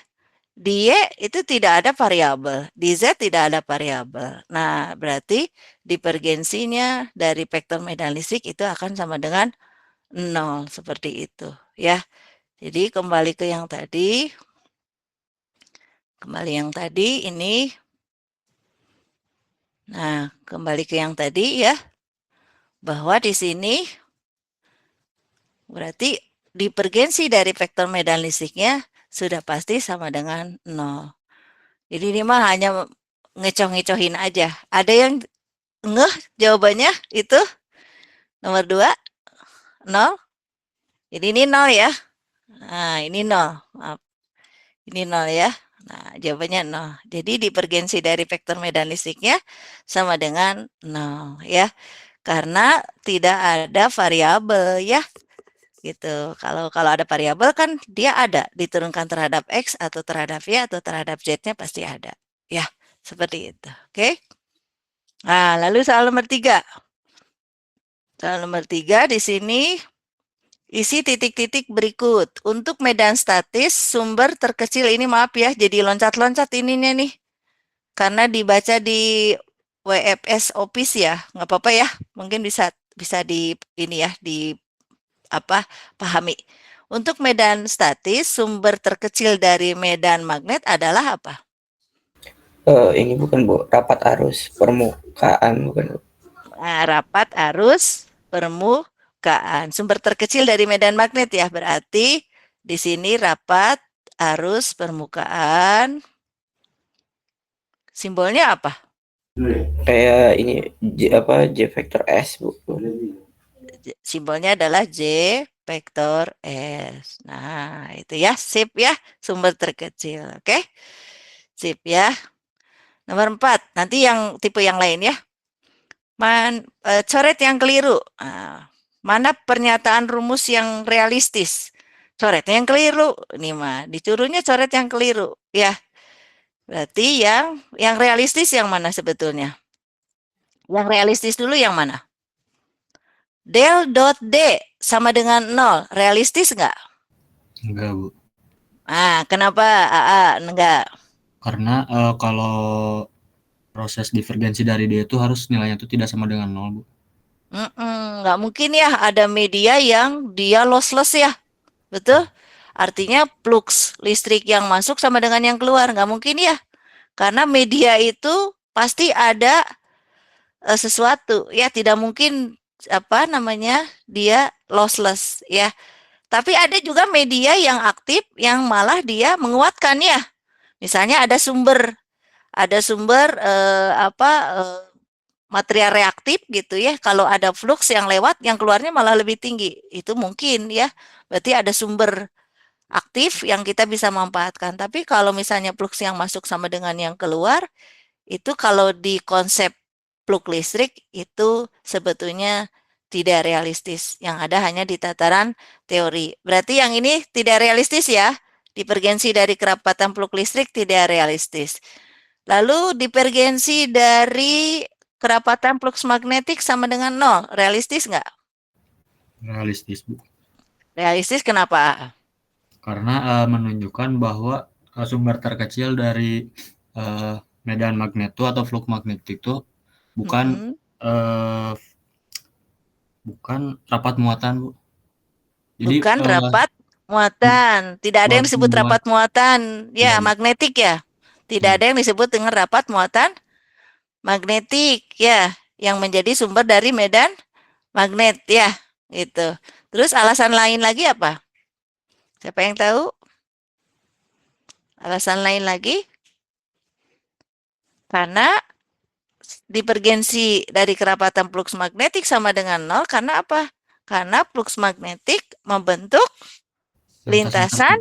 Di Y itu tidak ada variabel, di Z tidak ada variabel. Nah, berarti divergensinya dari vektor medan listrik itu akan sama dengan 0, seperti itu ya. Jadi kembali ke yang tadi. Kembali yang tadi ini. Nah, kembali ke yang tadi ya. Bahwa di sini berarti divergensi dari vektor medan listriknya sudah pasti sama dengan 0. Jadi ini mah hanya ngecoh-ngecohin aja. Ada yang ngeh jawabannya itu nomor 2, 0. Jadi ini 0 ya. Nah, ini 0. Maaf. Ini 0 ya. Nah, jawabannya 0. Jadi divergensi dari vektor medan listriknya sama dengan 0 ya. Karena tidak ada variabel ya. Gitu. Kalau ada variabel kan dia ada diturunkan terhadap X atau terhadap Y atau terhadap Z-nya pasti ada. Ya, seperti itu. Oke. Nah, lalu soal nomor 3. Soal nomor 3 di sini isi titik-titik berikut. Untuk medan statis sumber terkecil ini maaf ya, jadi loncat-loncat ininya nih. Karena dibaca di WFS Office ya, nggak apa-apa ya. Mungkin bisa di ini ya, di pahami. Untuk medan statis, sumber terkecil dari medan magnet adalah apa? Ini bukan Bu, rapat arus permukaan bukan Bu? Nah, rapat arus permukaan. Sumber terkecil dari medan magnet ya, berarti di sini rapat arus permukaan. Simbolnya apa? Kayak ini J vektor S Bu. Simbolnya adalah J vektor S. Nah, itu ya, sip ya, sumber terkecil. Oke. Sip ya. Nomor 4, nanti yang tipe yang lain ya. Coret yang keliru. Nah, mana pernyataan rumus yang realistis? Coretnya yang keliru. Ini mah, disuruhnya coret yang keliru. Ya. Berarti yang realistis yang mana sebetulnya? Yang realistis dulu yang mana? Del dot D sama dengan 0. Realistis nggak? Enggak, Bu. Ah, kenapa enggak? Karena kalau proses divergensi dari dia itu harus nilainya itu tidak sama dengan 0, Bu. Nggak mungkin ya ada media yang dia lossless ya. Betul? Artinya flux listrik yang masuk sama dengan yang keluar. Nggak mungkin ya. Karena media itu pasti ada sesuatu. Ya, tidak mungkin dia lossless ya. Tapi ada juga media yang aktif yang malah dia menguatkan ya. Misalnya ada sumber material reaktif gitu ya. Kalau ada flux yang lewat, yang keluarnya malah lebih tinggi. Itu mungkin ya. Berarti ada sumber aktif yang kita bisa manfaatkan. Tapi kalau misalnya flux yang masuk sama dengan yang keluar, itu kalau di konsep flux listrik itu sebetulnya tidak realistis. Yang ada hanya di tataran teori. Berarti yang ini tidak realistis ya. Divergensi dari kerapatan flux listrik tidak realistis. Lalu divergensi dari kerapatan flux magnetik sama dengan 0. Realistis nggak? Realistis, Bu. Realistis kenapa? Karena menunjukkan bahwa sumber terkecil dari medan magnet itu atau flux magnetik itu bukan rapat muatan, Bu. Jadi, bukan rapat muatan. Tidak ada yang disebut rapat muatan. Ya, magnetik ya. Tidak ada yang disebut dengan rapat muatan magnetik ya, yang menjadi sumber dari medan magnet ya, gitu. Terus alasan lain lagi apa? Siapa yang tahu? Alasan lain lagi? Karena divergensi dari kerapatan flux magnetik sama dengan 0 karena apa? Karena flux magnetik membentuk lintasan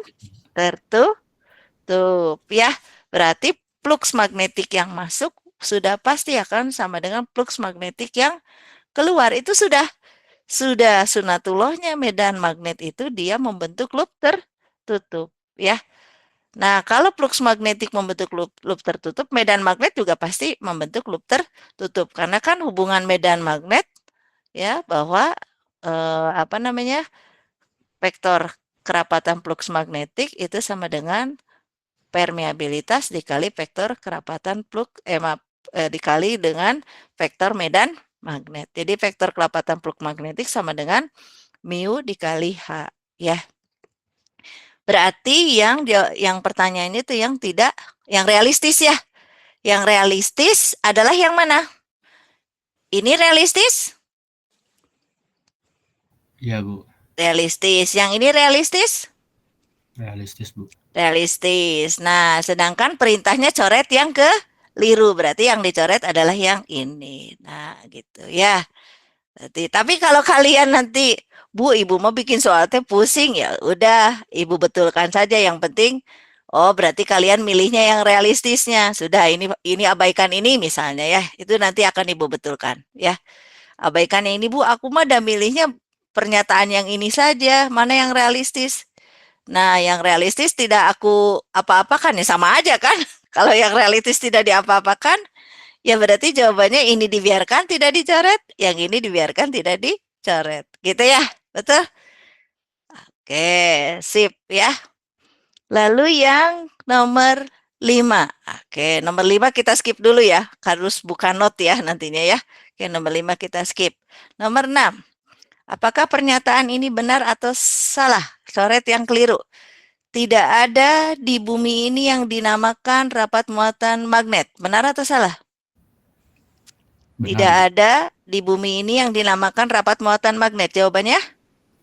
tertutup ya. Berarti flux magnetik yang masuk sudah pasti akan sama dengan flux magnetik yang keluar. Itu sudah sunatullahnya medan magnet itu dia membentuk loop tertutup ya. Nah, kalau flux magnetik membentuk loop tertutup, medan magnet juga pasti membentuk loop tertutup karena kan hubungan medan magnet ya bahwa apa namanya, vektor kerapatan flux magnetik itu sama dengan permeabilitas dikali vektor kerapatan flux, dikali dengan vektor medan magnet. Jadi vektor kerapatan flux magnetik sama dengan mu dikali H, ya. Berarti yang pertanyaan itu yang tidak, yang realistis ya. Yang realistis adalah yang mana? Ini realistis? Iya, Bu. Realistis. Yang ini realistis? Realistis, Bu. Realistis. Nah, sedangkan perintahnya coret yang keliru. Berarti yang dicoret adalah yang ini. Nah, gitu ya. Berarti, tapi kalau kalian nanti, Bu, Ibu mau bikin soal teh pusing ya, udah Ibu betulkan saja. Yang penting, oh berarti kalian milihnya yang realistisnya. Sudah, ini abaikan ini misalnya ya. Itu nanti akan Ibu betulkan ya. Abaikan yang ini, Bu, aku mah udah milihnya pernyataan yang ini saja. Mana yang realistis? Nah, yang realistis tidak aku apa-apakan ya sama aja kan. Kalau yang realistis tidak diapa-apakan, ya berarti jawabannya ini dibiarkan tidak dicoret, yang ini dibiarkan tidak dicoret. Gitu ya, betul? Oke, sip ya. Lalu yang nomor 5. Oke, nomor 5 kita skip dulu ya. Harus buka note ya nantinya ya. Oke, nomor 5 kita skip. Nomor 6. Apakah pernyataan ini benar atau salah? Coret yang keliru. Tidak ada di bumi ini yang dinamakan rapat muatan magnet. Benar atau salah? Benar, Tidak Bu. ada di bumi ini yang dinamakan rapat muatan magnet. Jawabannya?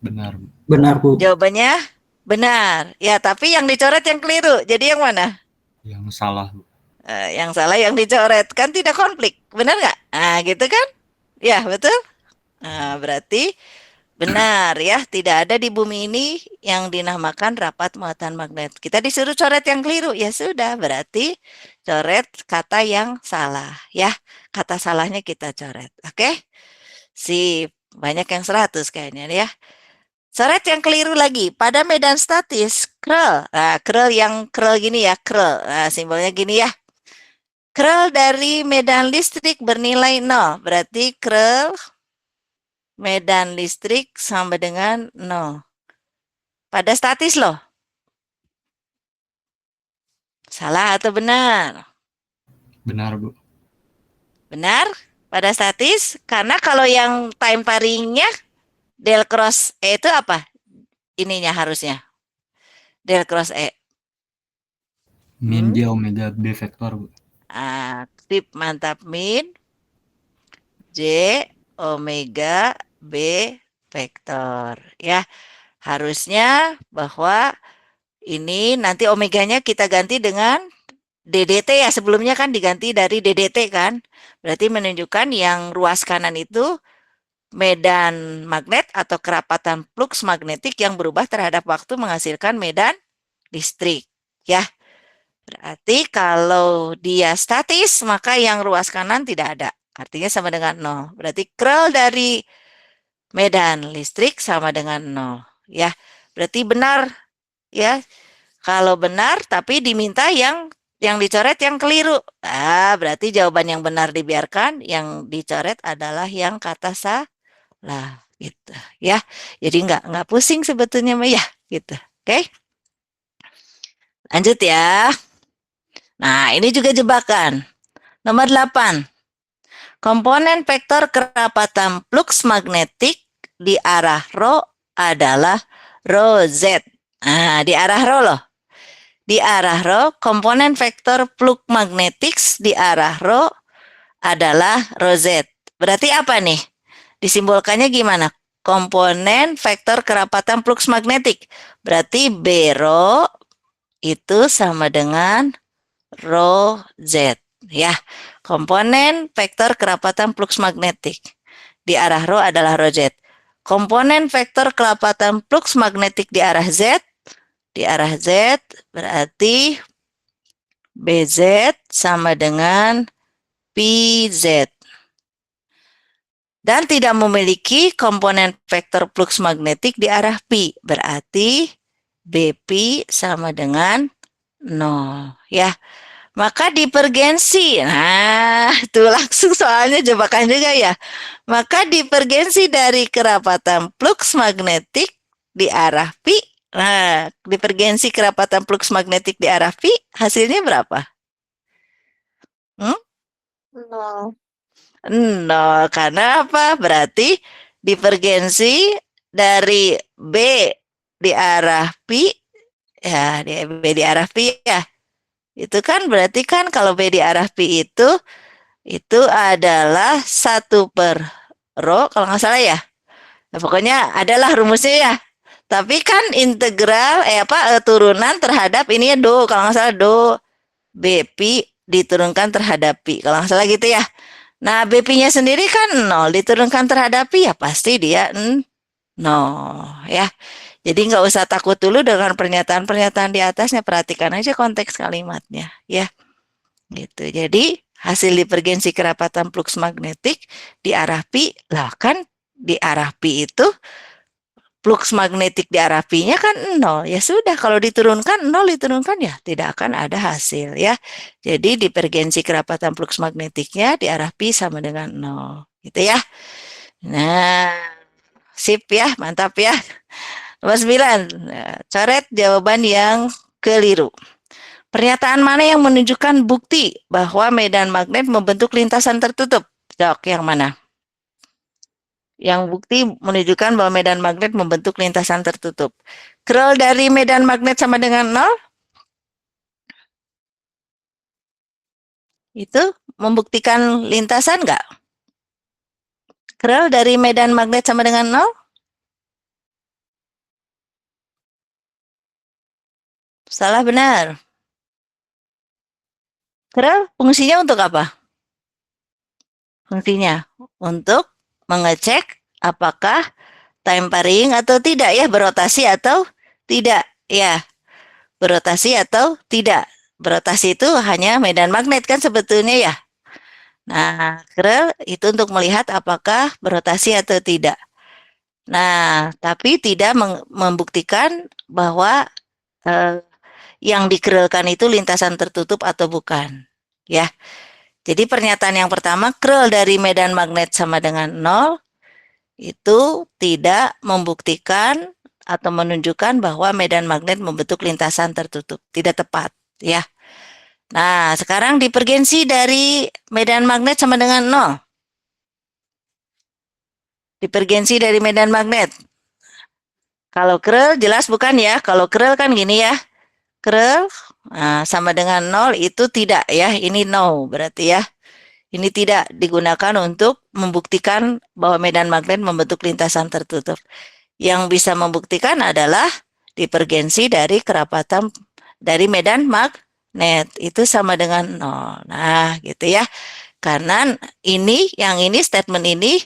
Benar, Bu. Benar, Bu. Jawabannya benar. Ya, tapi yang dicoret yang keliru. Jadi yang mana? Yang salah, Bu. Yang salah yang dicoret. Kan tidak konflik. Benar nggak? Nah, gitu kan? Ya, betul. Nah, berarti benar ya, tidak ada di bumi ini yang dinamakan rapat muatan magnet. Kita disuruh coret yang keliru, ya sudah, berarti coret kata yang salah ya. Kata salahnya kita coret, oke? Sip, banyak yang 100 kayaknya ya. Coret yang keliru lagi, pada medan statis, curl. Nah, curl gini ya, curl. Nah, simbolnya gini ya. Curl dari medan listrik bernilai 0, berarti curl medan listrik sama dengan 0. Pada statis loh. Salah atau benar? Benar, Bu. Benar pada statis. Karena kalau yang time varyingnya del cross E itu apa? Ininya harusnya. Del cross E. Min J omega B vektor, Bu. Aktif mantap, min J omega B vektor ya. Harusnya bahwa ini nanti omeganya kita ganti dengan DDT ya, sebelumnya kan diganti dari DDT kan. Berarti menunjukkan yang ruas kanan itu medan magnet atau kerapatan flux magnetik yang berubah terhadap waktu menghasilkan medan listrik ya. Berarti kalau dia statis maka yang ruas kanan tidak ada. Artinya sama dengan 0. Berarti curl dari medan listrik sama dengan 0 ya. Berarti benar ya. Kalau benar tapi diminta yang dicoret yang keliru. Berarti jawaban yang benar dibiarkan, yang dicoret adalah yang kata salah gitu ya. Jadi nggak pusing sebetulnya mah ya gitu. Oke. Lanjut ya. Nah, ini juga jebakan. Nomor 8. Komponen vektor kerapatan flux magnetik di arah rho adalah rho Z. Nah, di arah rho loh. Di arah rho, komponen vektor flux magnetik di arah rho adalah rho Z. Berarti apa nih? Disimbolkannya gimana? Komponen vektor kerapatan flux magnetik. Berarti B rho itu sama dengan rho Z. Ya, komponen vektor kerapatan flux magnetik di arah rho adalah rho Z. Komponen vektor kerapatan flux magnetik di arah Z berarti BZ sama dengan PZ. Dan tidak memiliki komponen vektor flux magnetik di arah P. Berarti BP sama dengan 0. Ya. Maka divergensi. Nah, itu langsung soalnya jebakan juga ya. Maka divergensi dari kerapatan flux magnetik di arah pi. Nah, divergensi kerapatan flux magnetik di arah pi hasilnya berapa? Hmm? Nol. Nol. Karena apa? Berarti divergensi dari B di arah pi, ya, B di arah pi ya. Itu kan berarti kan kalau B di arah pi itu adalah 1/ρ kalau nggak salah ya. Nah, pokoknya adalah rumusnya ya. Tapi kan integral turunan terhadap ini ya do kalau nggak salah do B pi diturunkan terhadap pi kalau nggak salah gitu ya. Nah, BP-nya sendiri kan 0 diturunkan terhadap pi ya pasti dia 0 ya. Jadi nggak usah takut dulu dengan pernyataan-pernyataan di atasnya, perhatikan aja konteks kalimatnya ya. Gitu. Jadi hasil divergensi kerapatan flux magnetik di arah pi lah kan di arah pi itu flux magnetik di arah pi-nya kan 0. Ya sudah, kalau diturunkan 0 diturunkan ya tidak akan ada hasil ya. Jadi divergensi kerapatan flux magnetiknya di arah pi sama dengan 0. Gitu ya. Nah, sip ya, mantap ya. Nomor 9, coret jawaban yang keliru. Pernyataan mana yang menunjukkan bukti bahwa medan magnet membentuk lintasan tertutup? Jok, yang mana? Yang bukti menunjukkan bahwa medan magnet membentuk lintasan tertutup. Curl dari medan magnet sama dengan 0? Itu membuktikan lintasan nggak? Curl dari medan magnet sama dengan 0? Salah benar. Curl fungsinya untuk apa? Fungsinya untuk mengecek apakah tempering atau tidak ya, berotasi atau tidak ya, berotasi atau tidak. Berotasi itu hanya medan magnet kan sebetulnya ya. Nah, curl itu untuk melihat apakah berotasi atau tidak. Nah, tapi tidak membuktikan bahwa yang dikerelkan itu lintasan tertutup atau bukan. Ya. Jadi pernyataan yang pertama, curl dari medan magnet sama dengan 0 itu tidak membuktikan atau menunjukkan bahwa medan magnet membentuk lintasan tertutup. Tidak tepat, ya. Nah, sekarang divergensi dari medan magnet sama dengan 0. Divergensi dari medan magnet. Kalau curl jelas bukan ya. Kalau curl kan gini ya. Curl sama dengan 0 itu tidak ya. Ini no berarti ya. Ini tidak digunakan untuk membuktikan bahwa medan magnet membentuk lintasan tertutup. Yang bisa membuktikan adalah divergensi dari kerapatan dari medan magnet. Itu sama dengan 0. Nah, gitu ya. Karena yang ini statement ini,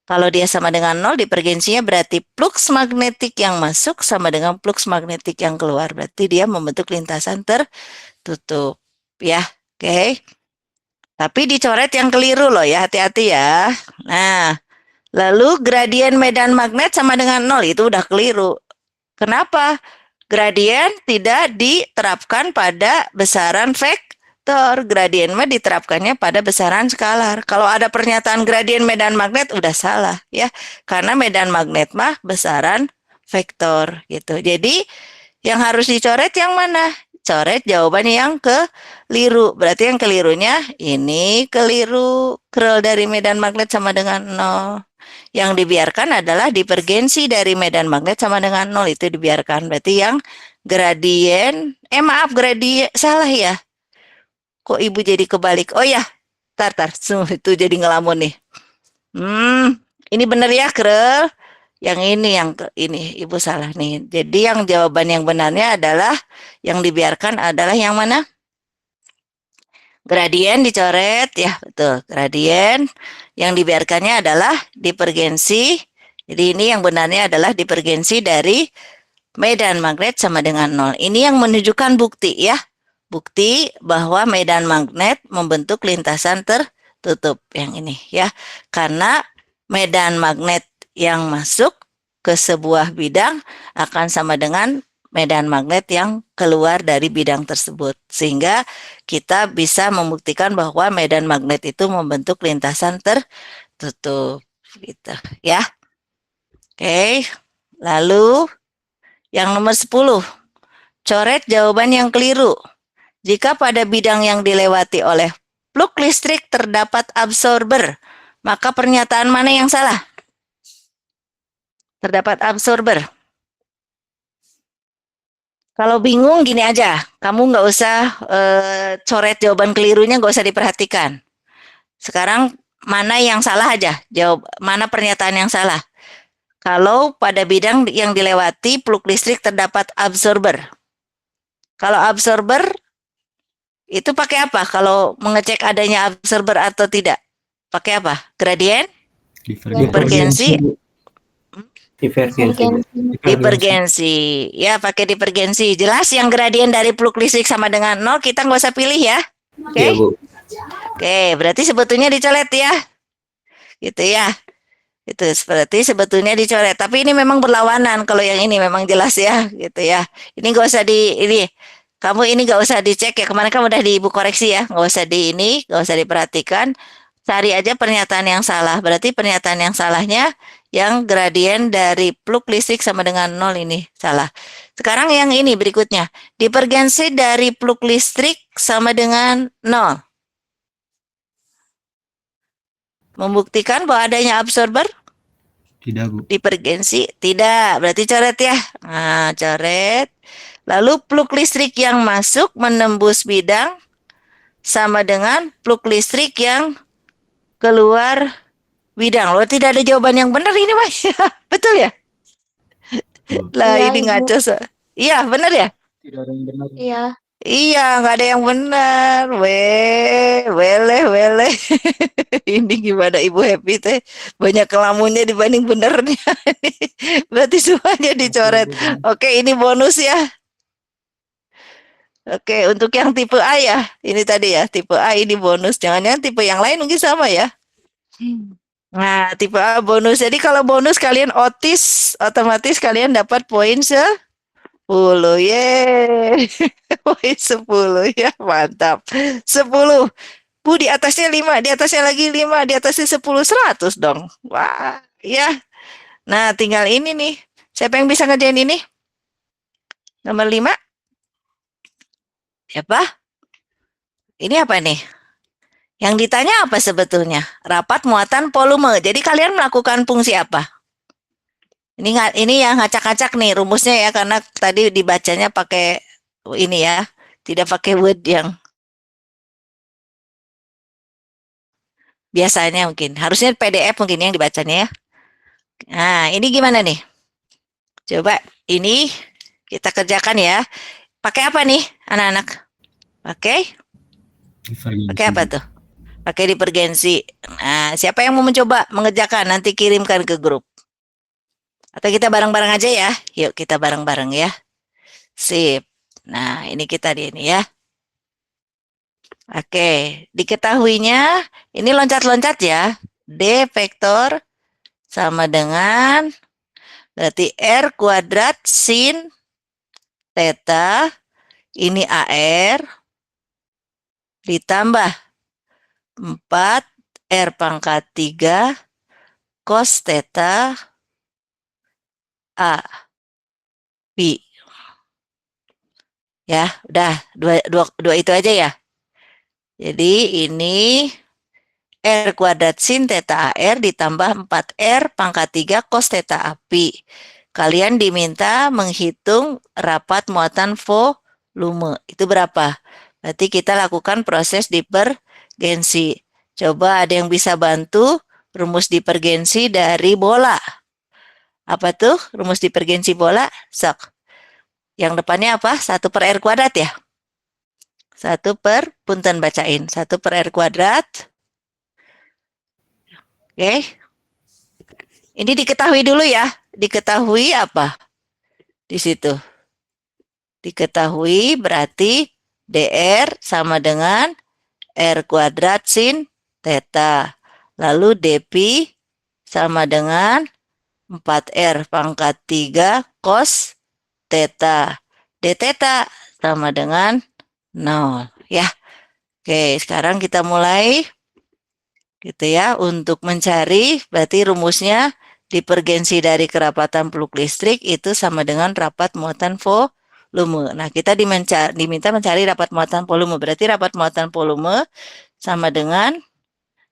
kalau dia sama dengan 0, divergensinya berarti flux magnetik yang masuk sama dengan flux magnetik yang keluar. Berarti dia membentuk lintasan tertutup. Ya, oke. Tapi dicoret yang keliru loh ya, hati-hati ya. Nah, lalu gradien medan magnet sama dengan 0, itu udah keliru. Kenapa? Gradien tidak diterapkan pada besaran vektor. Gradien mah diterapkannya pada besaran skalar. Kalau ada pernyataan gradien medan magnet udah salah ya. Karena medan magnet mah besaran vektor gitu. Jadi yang harus dicoret yang mana? Coret jawaban yang keliru. Berarti yang kelirunya ini keliru. Curl dari medan magnet sama dengan 0. Yang dibiarkan adalah divergensi dari medan magnet sama dengan 0. Itu dibiarkan. Berarti yang gradien, gradien, salah ya. Kok ibu jadi kebalik? Oh ya, tar, itu jadi ngelamun nih. Ini benar ya, curl. Yang ini ibu salah nih. Jadi yang jawaban yang benarnya adalah yang dibiarkan adalah yang mana? Gradien dicoret ya, betul. Gradien yang dibiarkannya adalah divergensi. Jadi ini yang benarnya adalah divergensi dari medan magnet sama dengan 0. Ini yang menunjukkan bukti ya. Bukti bahwa medan magnet membentuk lintasan tertutup yang ini ya. Karena medan magnet yang masuk ke sebuah bidang akan sama dengan medan magnet yang keluar dari bidang tersebut. Sehingga kita bisa membuktikan bahwa medan magnet itu membentuk lintasan tertutup. Gitu ya. Oke. Lalu yang nomor 10. Coret jawaban yang keliru. Jika pada bidang yang dilewati oleh plug listrik terdapat absorber, maka pernyataan mana yang salah? Terdapat absorber. Kalau bingung gini aja, kamu nggak usah coret jawaban kelirunya, nggak usah diperhatikan. Sekarang mana yang salah aja, mana pernyataan yang salah. Kalau pada bidang yang dilewati plug listrik terdapat absorber. Kalau absorber itu pakai apa? Kalau mengecek adanya absorber atau tidak? Pakai apa? Gradien? Divergensi? Divergensi. Ya, pakai divergensi. Jelas yang gradien dari plug listrik sama dengan 0, kita nggak usah pilih ya. Oke? Iya, Bu. Oke, berarti sebetulnya dicoret ya. Gitu ya. Itu seperti sebetulnya dicoret. Tapi ini memang berlawanan. Kalau yang ini memang jelas ya. Gitu ya. Ini nggak usah kamu ini nggak usah dicek ya. Kemarin kan udah di ibu koreksi ya. Nggak usah nggak usah diperhatikan. Cari aja pernyataan yang salah. Berarti pernyataan yang salahnya yang gradien dari plug listrik sama dengan 0 ini salah. Sekarang yang ini berikutnya. Divergensi dari plug listrik sama dengan 0. Membuktikan bahwa adanya absorber? Tidak, Bu. Divergensi? Tidak. Berarti coret ya. Nah, coret. Lalu plug listrik yang masuk menembus bidang sama dengan plug listrik yang keluar bidang. Loh, tidak ada jawaban yang benar ini, Mas. Betul ya? Lah, Iya, ini Ibu. ngaco. Iya, benar ya? Tidak ada yang benar. Iya. Iya, nggak ada yang benar. Weleh. Ini gimana Ibu Happy teh? Banyak kelamunnya dibanding benernya. Berarti semuanya dicoret. Oke, ini bonus ya. Oke, untuk yang tipe A ya. Ini tadi ya, tipe A ini bonus. Jangan-jangan tipe yang lain mungkin sama ya. Nah, tipe A bonus. Jadi kalau bonus kalian otomatis kalian dapat poin 10. Yeay. Poin 10 ya, mantap. 10. Bu, di atasnya 5, di atasnya lagi 5, di atasnya 10, 100 dong. Wah, ya. Nah, tinggal ini nih. Siapa yang bisa ngerjain ini? Nomor 5. Siapa? Ini apa nih? Yang ditanya apa sebetulnya? Rapat muatan volume. Jadi kalian melakukan fungsi apa? Ini yang ngacak-ngacak nih rumusnya ya, karena tadi dibacanya pakai ini ya, tidak pakai word yang biasanya mungkin. Harusnya PDF mungkin yang dibacanya ya. Nah, ini gimana nih? Coba ini kita kerjakan ya. Pakai apa nih anak-anak? Pakai apa tuh? Pakai divergensi. Nah, siapa yang mau mencoba mengerjakan? Nanti kirimkan ke grup. Atau kita bareng-bareng aja ya. Yuk kita bareng-bareng ya. Sip. Nah, ini kita di ini ya. Oke, diketahuinya ini loncat-loncat ya. D vektor sama dengan berarti R kuadrat sin theta, ini AR, ditambah 4 R pangkat 3 cos theta A B. Ya, udah dua itu aja ya. Jadi ini R kuadrat sin theta AR ditambah 4R pangkat 3 cos theta AP. Kalian diminta menghitung rapat muatan volume. Itu berapa? Berarti kita lakukan proses divergensi. Coba ada yang bisa bantu rumus divergensi dari bola. Apa tuh rumus divergensi bola? Sok. Yang depannya apa? 1 per R kuadrat ya? 1 per, punten bacain. 1 per R kuadrat. Oke. Ini diketahui dulu ya. Diketahui apa? Di situ. Diketahui berarti DR sama dengan R kuadrat sin theta. Lalu dP sama dengan 4R pangkat 3 cos theta. D theta sama dengan 0 ya. Oke, sekarang kita mulai gitu ya untuk mencari berarti rumusnya divergensi dari kerapatan peluk listrik itu sama dengan rapat muatan volume. Nah, kita diminta mencari rapat muatan volume. Berarti rapat muatan volume sama dengan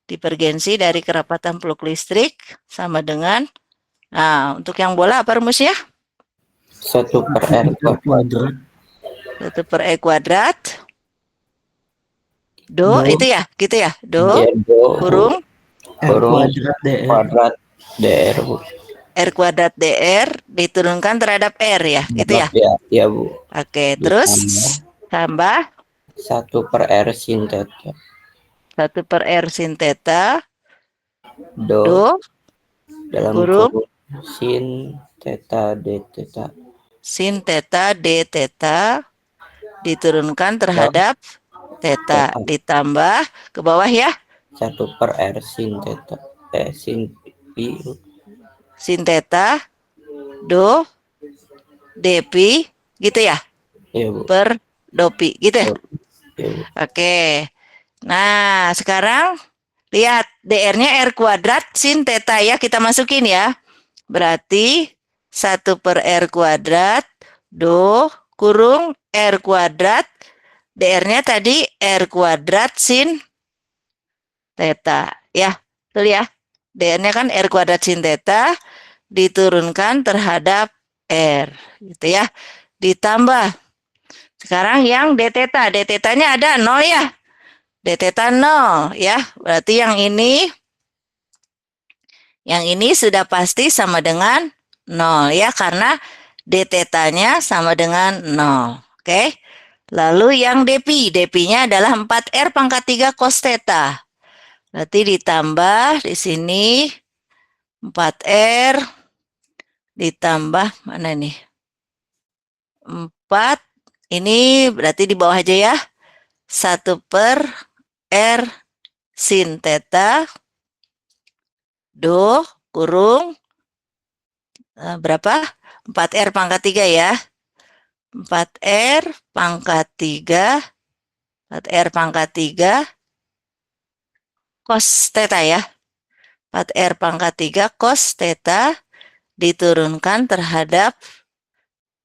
divergensi dari kerapatan peluk listrik sama dengan untuk yang bola apa rumusnya? 1/R². 1/E². Do, Do. itu ya, gitu ya. Do Ya, do kurung kuadrat DR, Bu. R² DR diturunkan terhadap R ya, gitu ya. Ya, Bu. Oke, terus tambah 1/R sin theta. 1/R sin theta Do dalam kurung sin theta d theta. sin theta d theta diturunkan terhadap theta ditambah ke bawah ya 1/R sin theta sin pi sin theta do dpi gitu ya, ya, Bu. per do pi gitu ya. Ya, Bu. Oke, nah sekarang lihat DR-nya R² sin theta ya, kita masukin ya. Berarti 1/R² do kurung R². DR-nya tadi R² sin theta. Ya, betul ya. DR-nya kan R² sin theta diturunkan terhadap R. Gitu ya. Ditambah. Sekarang yang D theta. D theta-nya ada 0 ya. D theta 0 ya. Berarti yang ini sudah pasti sama dengan 0 ya, karena D theta-nya sama dengan 0. Oke. Lalu yang dp, dp-nya adalah 4R pangkat 3 cos theta. Berarti ditambah di sini 4R ditambah mana nih? 4 ini berarti di bawah aja ya. 1/R sin theta do kurung berapa? 4R pangkat 3 ya. 4R pangkat 3 4R pangkat 3 cos theta ya. 4R pangkat 3 cos theta diturunkan terhadap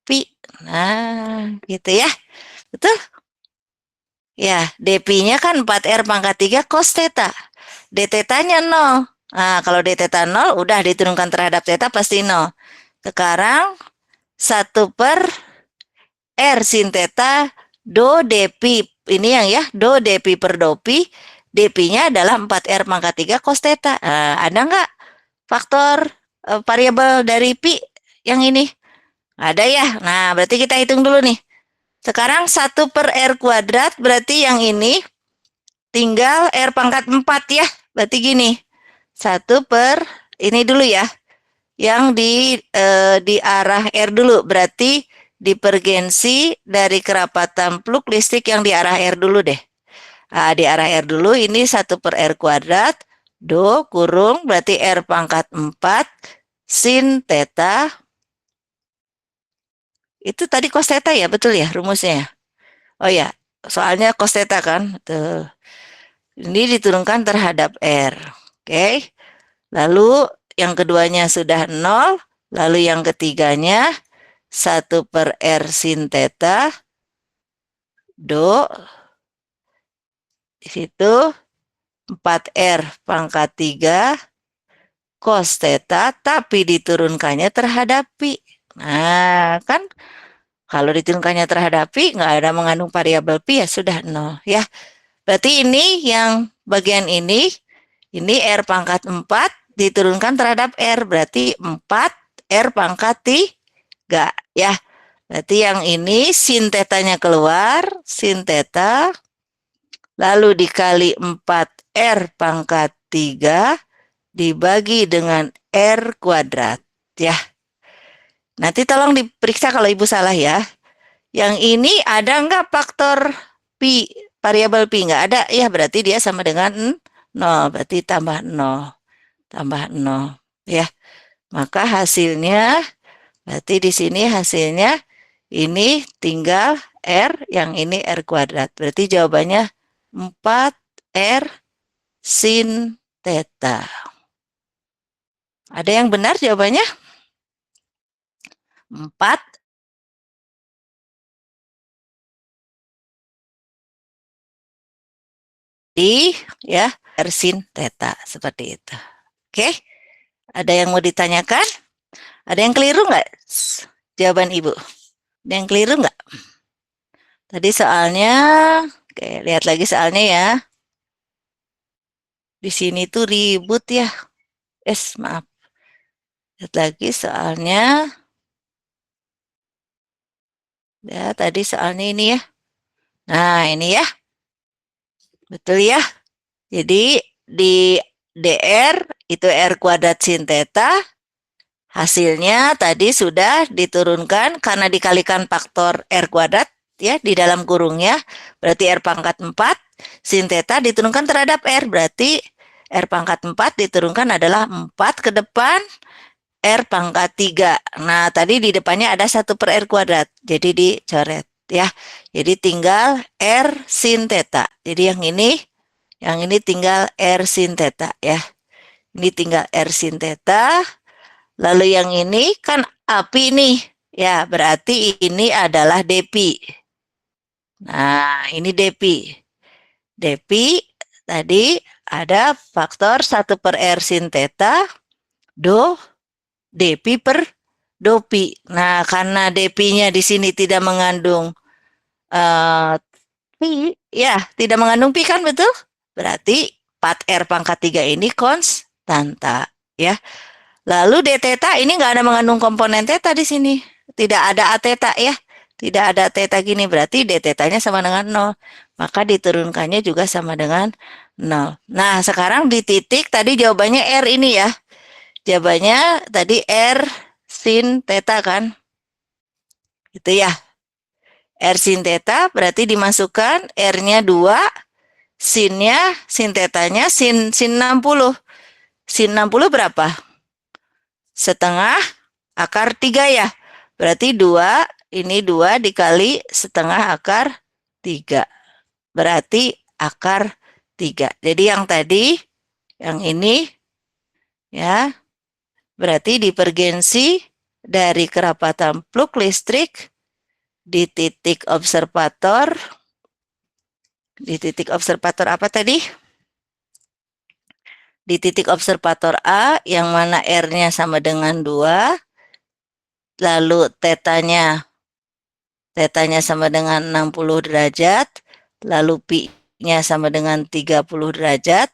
pi. Nah, gitu ya. Betul? Ya, dp-nya kan 4R pangkat 3 cos theta. D theta-nya 0. Nah, kalau D theta 0 udah diturunkan terhadap theta pasti 0. Sekarang 1/R sin theta do dp. Ini yang ya, do dp per do pi. dp-nya adalah 4R pangkat 3 cos theta. Ada nggak faktor variabel dari pi yang ini? Ada ya. Nah, berarti kita hitung dulu nih. Sekarang 1/R² berarti yang ini tinggal R pangkat 4 ya. Berarti gini. 1 per ini dulu ya. Yang di arah R dulu. Berarti divergensi dari kerapatan peluk listrik yang di arah R dulu deh. Nah, di arah R dulu ini 1/R². Do kurung berarti R pangkat 4 sin theta. Itu tadi cos theta ya, betul ya rumusnya? Oh ya, soalnya cos theta kan. Tuh. Ini diturunkan terhadap R. Oke. Lalu yang keduanya sudah 0. Lalu yang ketiganya 1/R sin theta. Do. Di situ 4R pangkat 3 cos theta, tapi diturunkannya terhadap pi. Nah, kan kalau diturunkannya terhadap pi, nggak ada mengandung variabel pi ya sudah 0 ya. Berarti ini yang bagian ini R pangkat 4 diturunkan terhadap R, berarti 4R pangkat 3 ya. Berarti yang ini sin theta-nya keluar, sin theta, lalu dikali 4R pangkat 3 dibagi dengan R² ya. Nanti tolong diperiksa kalau Ibu salah ya. Yang ini ada nggak faktor pi, variabel pi? Nggak ada ya, berarti dia sama dengan 0. Berarti tambah 0. Tambah 0 ya. Maka hasilnya, berarti di sini hasilnya Ini tinggal R, yang ini R kuadrat. Berarti jawabannya 4R sin theta. Ada yang benar jawabannya? 4 ya R sin theta, seperti itu. Oke, ada yang mau ditanyakan? Ada yang keliru nggak jawaban Ibu? Ada yang keliru nggak? Tadi soalnya, oke, lihat lagi soalnya ya. Di sini tuh ribut ya. Maaf. Lihat lagi soalnya. Ya, tadi soalnya ini ya. Nah, ini ya. Betul ya. Jadi di DR itu R kuadrat sin theta. Hasilnya tadi sudah diturunkan karena dikalikan faktor R kuadrat ya di dalam kurungnya. Berarti R pangkat 4 sin theta diturunkan terhadap R. Berarti R pangkat 4 diturunkan adalah 4 ke depan R pangkat 3. Nah, tadi di depannya ada 1 per R kuadrat. Jadi dicoret ya. Jadi tinggal R sin theta. Jadi yang ini tinggal R sin theta ya. Ini tinggal R sin theta. Lalu yang ini kan api nih. Ya, berarti ini adalah dP. Nah, ini dP. dP tadi ada faktor 1 per R sin theta do dP per do pi. Nah, karena dP-nya di sini tidak mengandung pi, ya, tidak mengandung pi kan, betul? Berarti 4R pangkat 3 ini konstanta, ya. Lalu d theta ini nggak ada mengandung komponen theta di sini. Tidak ada a theta ya. Tidak ada theta gini, berarti d theta-nya sama dengan 0. Maka diturunkannya juga sama dengan 0. Nah, sekarang di titik tadi jawabannya R ini ya. Jawabannya tadi R sin theta kan. Gitu ya. R sin theta berarti dimasukkan R-nya 2, sin-nya, sin theta-nya sin 60. Sin 60 berapa? Setengah akar 3 ya. Berarti 2, ini 2 dikali setengah akar 3. Berarti akar 3. Jadi yang tadi, yang ini, ya, berarti divergensi dari kerapatan plug listrik di titik observator. Di titik observator apa tadi? Di titik observator A, yang mana R-nya sama dengan 2, lalu tetanya sama dengan 60 derajat, lalu pi-nya sama dengan 30 derajat,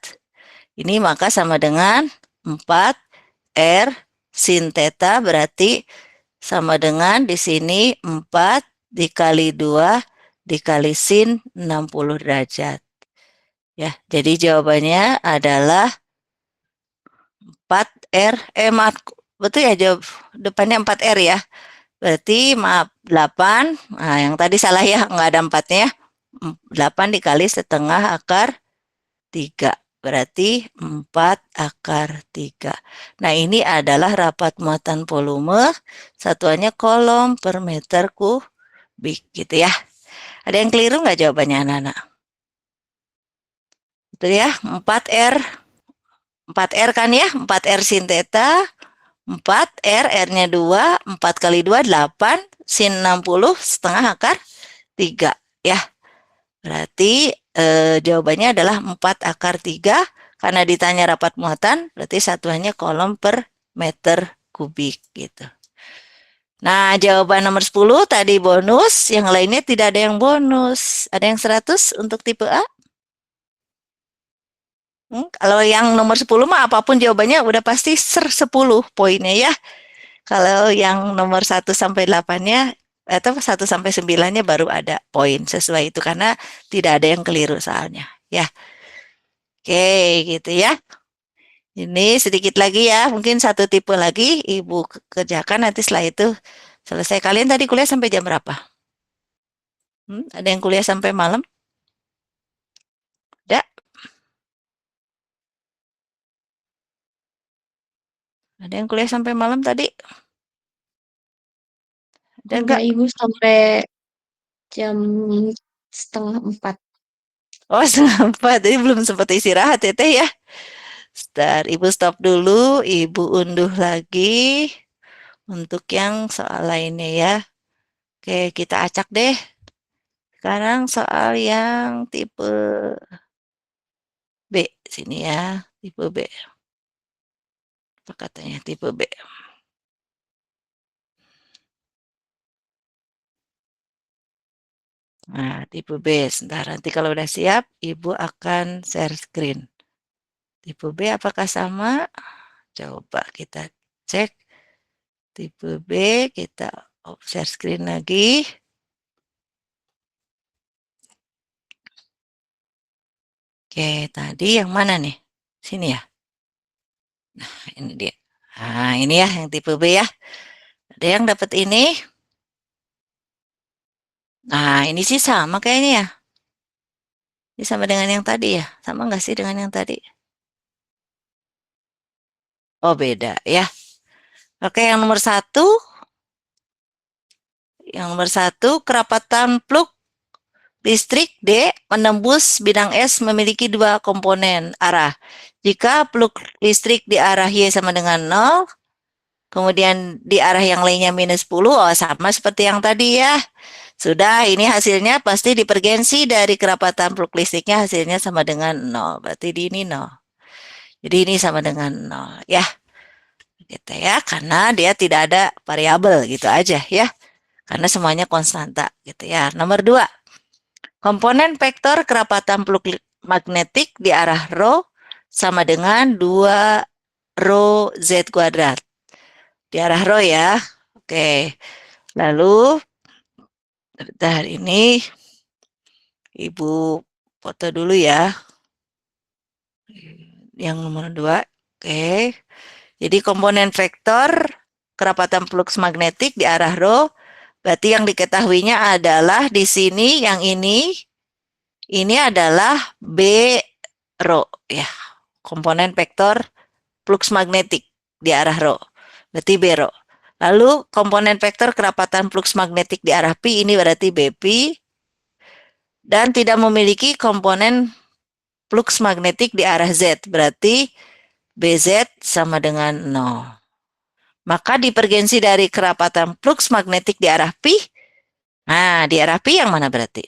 ini maka sama dengan 4 R sin theta, berarti sama dengan di sini 4 dikali 2 dikali sin 60 derajat. Ya, jadi jawabannya adalah 4R, maaf, betul ya, jawab depannya 4R ya. Berarti maaf 8, nah yang tadi salah ya, nggak ada 4-nya. 8 dikali setengah akar 3, berarti 4 akar 3. Nah ini adalah rapat muatan volume, satuannya kolom per meter kubik gitu ya. Ada yang keliru nggak jawabannya anak-anak? Betul ya, 4R. 4R kan ya, 4R sin theta, 4R, R-nya 2, 4 kali 2, 8, sin 60, setengah akar 3. Ya, berarti jawabannya adalah 4 akar 3, karena ditanya rapat muatan, berarti satuannya kolom per meter kubik gitu. Nah, jawaban nomor 10 tadi bonus, yang lainnya tidak ada yang bonus. Ada yang 100 untuk tipe A? Kalau yang nomor 10 mah apapun jawabannya udah pasti 10 poinnya ya. Kalau yang nomor 1 sampai 8-nya atau 1 sampai 9-nya baru ada poin sesuai itu karena tidak ada yang keliru soalnya ya. Oke, gitu ya. Ini sedikit lagi ya, mungkin satu tipe lagi Ibu kerjakan nanti setelah itu selesai. Kalian tadi kuliah sampai jam berapa? Ada yang kuliah sampai malam? Ada? Ada yang kuliah sampai malam tadi? Udah Enggak, enggak? Ibu, sampai jam 3:30. Oh, 3:30, jadi belum sempat istirahat ya, Teh, ya? Sebentar, Ibu stop dulu, Ibu unduh lagi untuk yang soal lainnya ya. Oke, kita acak deh. Sekarang soal yang tipe B, sini ya, tipe B. Apa katanya tipe B? Nah, tipe B, sebentar, nanti kalau udah siap, Ibu akan share screen. Tipe B apakah sama? Coba kita cek. Tipe B, kita share screen lagi. Oke, tadi yang mana nih? Sini ya? Nah, ini dia. Nah, ini ya yang tipe B ya. Ada yang dapat ini? Nah, ini sih sama kayaknya ya. Ini sama dengan yang tadi ya? Sama nggak sih dengan yang tadi? Oh, beda ya. Oke, yang nomor satu. Yang nomor satu, kerapatan plug listrik D menembus bidang S memiliki dua komponen arah. Jika plug listrik di arah Y sama dengan 0, kemudian di arah yang lainnya -10, oh sama seperti yang tadi ya. Sudah, ini hasilnya pasti divergensi dari kerapatan plug listriknya hasilnya sama dengan 0. Berarti di ini 0. Jadi ini sama dengan 0 ya. Gitu ya, karena dia tidak ada variabel gitu aja ya. Karena semuanya konstanta gitu ya. Nomor 2. Komponen vektor kerapatan plug magnetik di arah rho sama dengan 2 rho Z kuadrat. Di arah rho ya. Oke. Lalu dari ini Ibu foto dulu ya. Yang nomor 2. Oke. Jadi komponen vektor kerapatan flux magnetik di arah rho, berarti yang diketahuinya adalah di sini yang ini adalah B rho ya. Komponen vektor flux magnetik di arah rho. Berarti B rho. Lalu komponen vektor kerapatan flux magnetik di arah pi ini berarti BP dan tidak memiliki komponen flux magnetik di arah Z. Berarti BZ sama dengan 0. Maka divergensi dari kerapatan flux magnetik di arah pi. Nah, di arah pi yang mana berarti?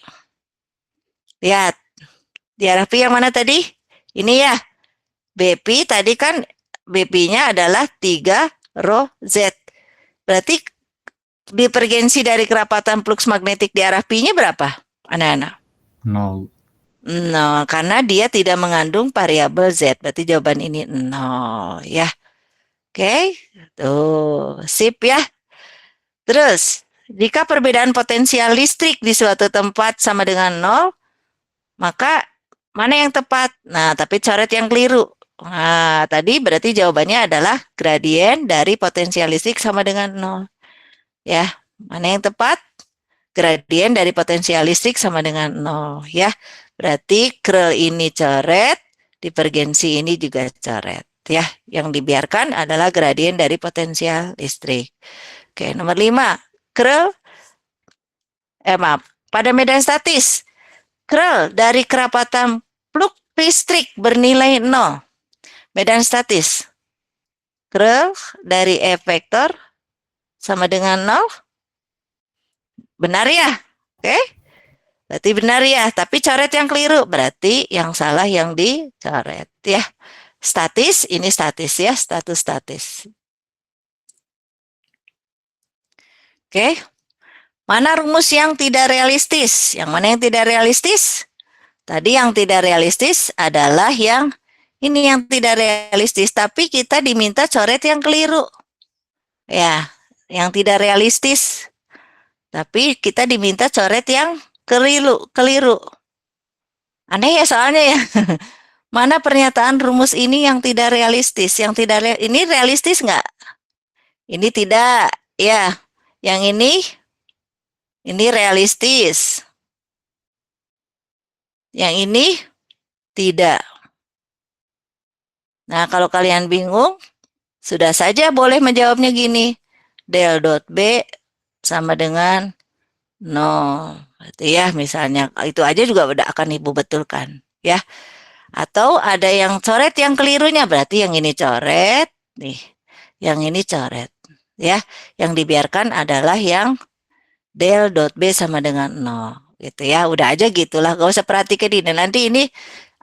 Lihat. Di arah pi yang mana tadi? Ini ya. BP tadi kan BP-nya adalah 3 rho Z. Berarti divergensi dari kerapatan flux magnetik di arah pi-nya berapa? Anak-anak? 0. 0, karena dia tidak mengandung variabel Z. Berarti jawaban ini 0 ya. Oke, tuh, sip ya. Terus, jika perbedaan potensial listrik di suatu tempat sama dengan 0, maka mana yang tepat? Nah, tapi coret yang keliru. Nah, tadi berarti jawabannya adalah gradien dari potensial listrik sama dengan 0. Ya, mana yang tepat? Gradien dari potensial listrik sama dengan 0. Ya, berarti curl ini coret, divergensi ini juga coret. Ya, yang dibiarkan adalah gradien dari potensial listrik. Oke, nomor 5. Curl, pada medan statis, curl dari kerapatan plug listrik bernilai 0. Medan statis, curl dari E vektor sama dengan 0. Benar ya? Oke, berarti benar ya, tapi coret yang keliru, berarti yang salah yang dicoret ya. Statis, ini statis ya, status statis. Oke, mana rumus yang tidak realistis? Yang mana yang tidak realistis? Tadi yang tidak realistis adalah yang ini yang tidak realistis, tapi kita diminta coret yang keliru. Ya, yang tidak realistis. Tapi kita diminta coret yang keliru. Aneh ya soalnya ya. Mana pernyataan rumus ini yang tidak realistis? Yang tidak ini realistis nggak? Ini tidak. Ya, yang ini realistis. Yang ini tidak. Nah, kalau kalian bingung, sudah saja boleh menjawabnya gini. Del dot B sama dengan 0. Itu ya misalnya itu aja juga udah akan Ibu betulkan ya. Atau ada yang coret yang kelirunya berarti yang ini coret nih. Yang ini coret ya. Yang dibiarkan adalah yang del dot B sama dengan 0 gitu ya. Udah aja gitulah, gak usah perhatikan ini. Nanti ini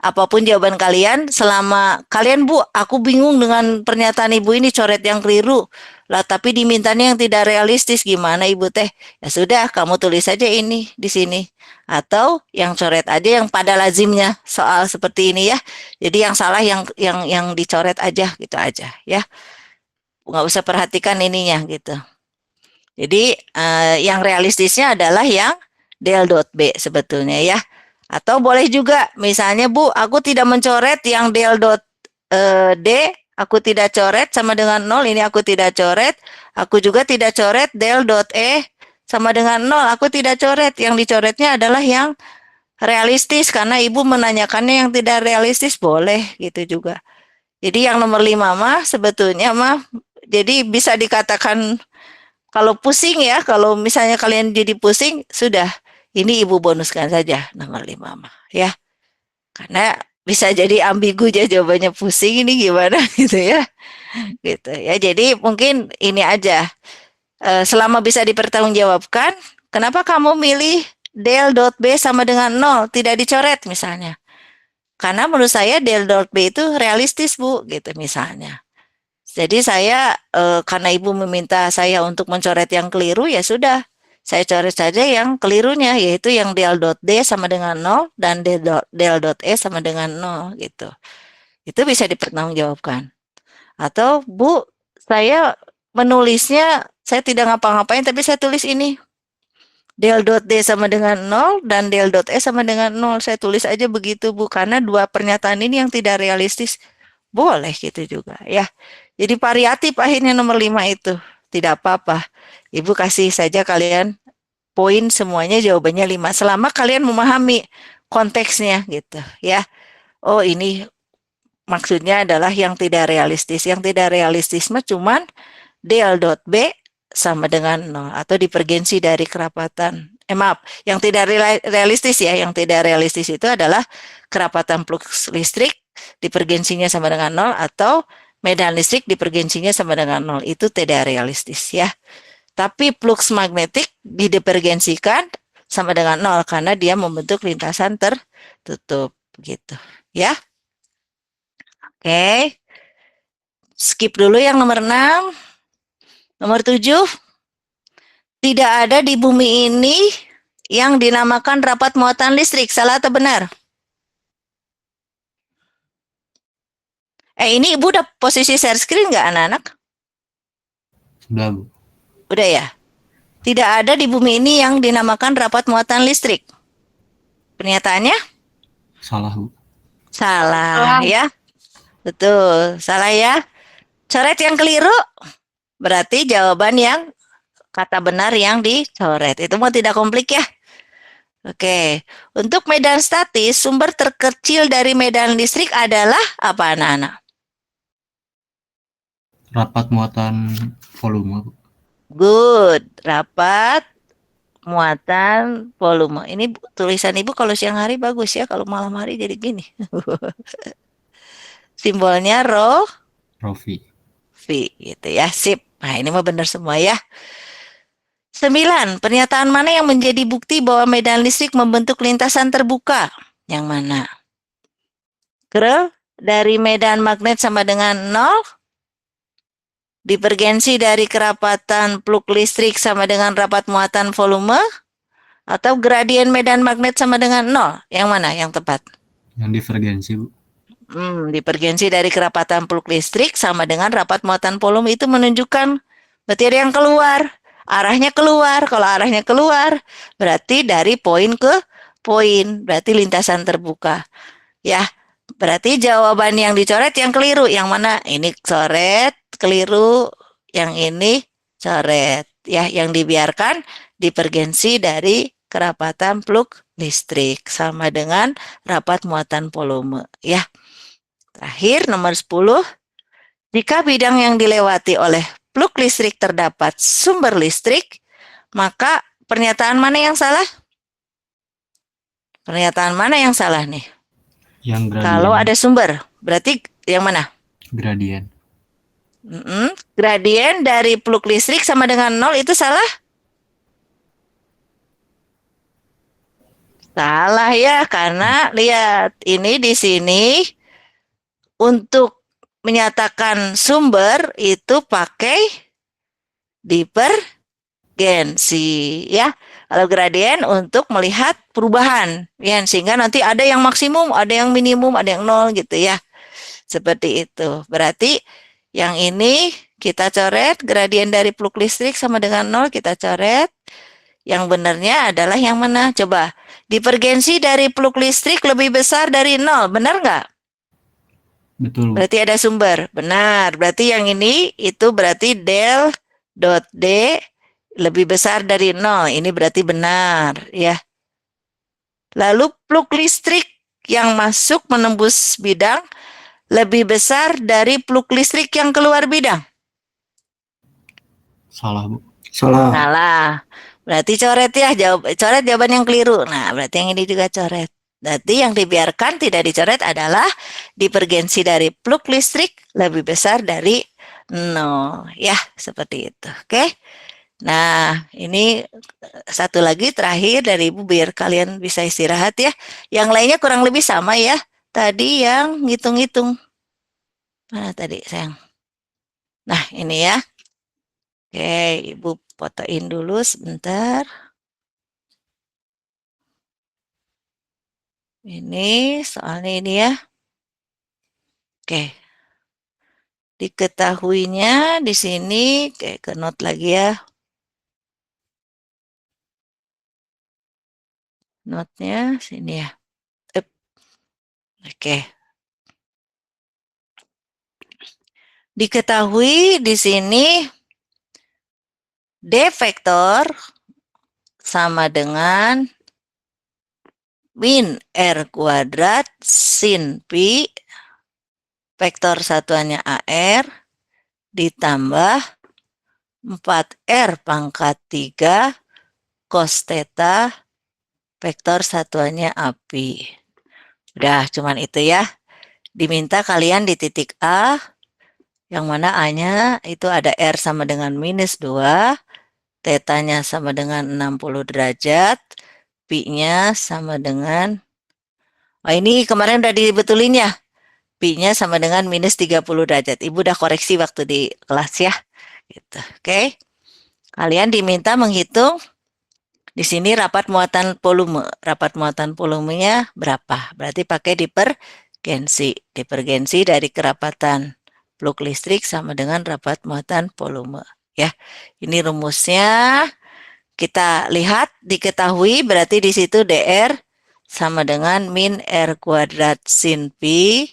apapun jawaban kalian, selama kalian Bu, aku bingung dengan pernyataan Ibu ini coret yang keliru. Lah tapi dimintanya yang tidak realistis gimana Ibu teh? Ya sudah, kamu tulis saja ini di sini. Atau yang coret aja yang pada lazimnya soal seperti ini ya. Jadi yang salah yang dicoret aja gitu aja ya. Nggak usah perhatikan ininya gitu. Jadi yang realistisnya adalah yang del dot B sebetulnya ya. Atau boleh juga misalnya Bu, aku tidak mencoret yang del dot D, aku tidak coret sama dengan 0, ini aku tidak coret. Aku juga tidak coret del dot E sama dengan 0, aku tidak coret. Yang dicoretnya adalah yang realistis karena Ibu menanyakannya yang tidak realistis, boleh gitu juga. Jadi yang nomor 5 mah sebetulnya mah jadi bisa dikatakan kalau pusing ya, kalau misalnya kalian jadi pusing, sudah ini Ibu bonuskan saja nomor 5 mah ya. Karena bisa jadi ambigu aja jawabannya, pusing ini gimana gitu ya. Gitu ya. Jadi mungkin ini aja. Selama bisa dipertanggungjawabkan, kenapa kamu milih del dot B sama dengan 0, tidak dicoret misalnya. Karena menurut saya del dot B itu realistis Bu, gitu misalnya. Jadi saya karena Ibu meminta saya untuk mencoret yang keliru, ya sudah. Saya coret saja yang kelirunya, yaitu yang del dot D sama dengan 0 dan del dot E sama dengan 0 gitu. Itu bisa dipertanggungjawabkan. Atau Bu, saya menulisnya, saya tidak ngapa-ngapain tapi saya tulis ini. Del dot D sama dengan 0 dan del dot E sama dengan 0. Saya tulis aja begitu Bu, karena dua pernyataan ini yang tidak realistis. Boleh gitu juga ya. Jadi variatif akhirnya nomor 5 itu. Tidak apa-apa. Ibu kasih saja kalian poin semuanya jawabannya 5. Selama kalian memahami konteksnya gitu ya. Oh ini maksudnya adalah yang tidak realistis. Yang tidak realistis mah cuman del dot B sama dengan 0 atau divergensi dari kerapatan. Maaf, yang tidak realistis ya. Yang tidak realistis itu adalah kerapatan flux listrik divergensinya sama dengan 0 atau medan listrik divergensinya sama dengan 0. Itu tidak realistis ya. Tapi flux magnetik didivergensikan sama dengan 0 karena dia membentuk lintasan tertutup gitu ya. Oke. Skip dulu yang nomor 6. Nomor 7. Tidak ada di bumi ini yang dinamakan rapat muatan listrik. Salah atau benar? Ini Ibu udah posisi share screen nggak anak-anak? Sudah, Bu. Udah ya? Tidak ada di bumi ini yang dinamakan rapat muatan listrik. Pernyataannya? Salah, Bu. Salah ya. Betul, salah ya. Coret yang keliru berarti jawaban yang kata benar yang dicoret. Itu mau tidak komplik ya. Oke, untuk medan statis, sumber terkecil dari medan listrik adalah apa anak-anak? Rapat muatan volume, Bu. Good, rapat muatan volume. Ini tulisan Ibu kalau siang hari bagus ya, kalau malam hari jadi gini. Simbolnya rho Rofi. V gitu ya, sip. Nah ini mah benar semua ya. 9. Pernyataan mana yang menjadi bukti bahwa medan listrik membentuk lintasan terbuka? Yang mana? Kerel dari medan magnet sama dengan 0. Divergensi dari kerapatan flux listrik sama dengan rapat muatan volume. Atau gradien medan magnet sama dengan 0. Yang mana yang tepat? Yang divergensi, Bu. Divergensi dari kerapatan flux listrik sama dengan rapat muatan volume itu menunjukkan berarti ada yang keluar. Arahnya keluar. Kalau arahnya keluar, berarti dari poin ke poin. Berarti lintasan terbuka. Ya, berarti jawaban yang dicoret yang keliru. Yang mana? Ini coret, keliru. Yang ini coret. Ya, yang dibiarkan divergensi dari kerapatan flux listrik sama dengan rapat muatan volume. Ya. Terakhir, nomor 10. Jika bidang yang dilewati oleh flux listrik terdapat sumber listrik, Maka pernyataan mana yang salah? Pernyataan mana yang salah nih? Yang gradien. Kalau ada sumber, berarti yang mana? Gradien. Gradien dari plug listrik sama dengan 0 itu salah? Salah ya, karena lihat ini di sini untuk menyatakan sumber itu pakai divergensi ya. Kalau gradien untuk melihat perubahan ya, sehingga nanti ada yang maksimum, ada yang minimum, ada yang nol gitu ya. Seperti itu. Berarti yang ini kita coret gradien dari plug listrik sama dengan 0 kita coret. Yang benarnya adalah yang mana? Coba. Divergensi dari plug listrik lebih besar dari 0. Benar nggak? Betul, Bu. Berarti ada sumber. Benar. Berarti yang ini itu berarti del dot D lebih besar dari 0. Ini berarti benar ya. Lalu plug listrik yang masuk menembus bidang lebih besar dari plug listrik yang keluar bidang. Salah, Bu. Salah. Salah. Berarti coret ya, coret jawaban yang keliru. Nah, berarti yang ini juga coret. Berarti yang dibiarkan tidak dicoret adalah divergensi dari plug listrik lebih besar dari 0. Ya, seperti itu. Oke. Nah, ini satu lagi terakhir dari Ibu biar kalian bisa istirahat ya. Yang lainnya kurang lebih sama ya. Tadi yang ngitung-ngitung. Mana tadi, sayang? Nah, ini ya. Oke, Ibu fotoin dulu sebentar. Ini soalnya ini ya. Oke. Diketahuinya di sini, oke, ke note lagi ya. Note-nya sini ya. Oke. Diketahui di sini D vektor sama dengan min R kuadrat sin pi vektor satuannya AR ditambah 4R pangkat 3 cos theta vektor satuannya API. Udah, cuman itu ya. Diminta kalian di titik A, yang mana A-nya itu ada R sama dengan minus 2, tetanya sama dengan 60 derajat, Pi-nya sama dengan, oh ini kemarin udah dibetulin ya, Pi-nya sama dengan minus 30 derajat. Ibu udah koreksi waktu di kelas ya. Gitu. Oke. Kalian diminta menghitung di sini rapat muatan volume. Rapat muatan volumenya berapa? Berarti pakai divergensi. Divergensi dari kerapatan plug listrik sama dengan rapat muatan volume. Ya, ini rumusnya. Kita lihat diketahui berarti di situ DR sama dengan min R kuadrat sin pi.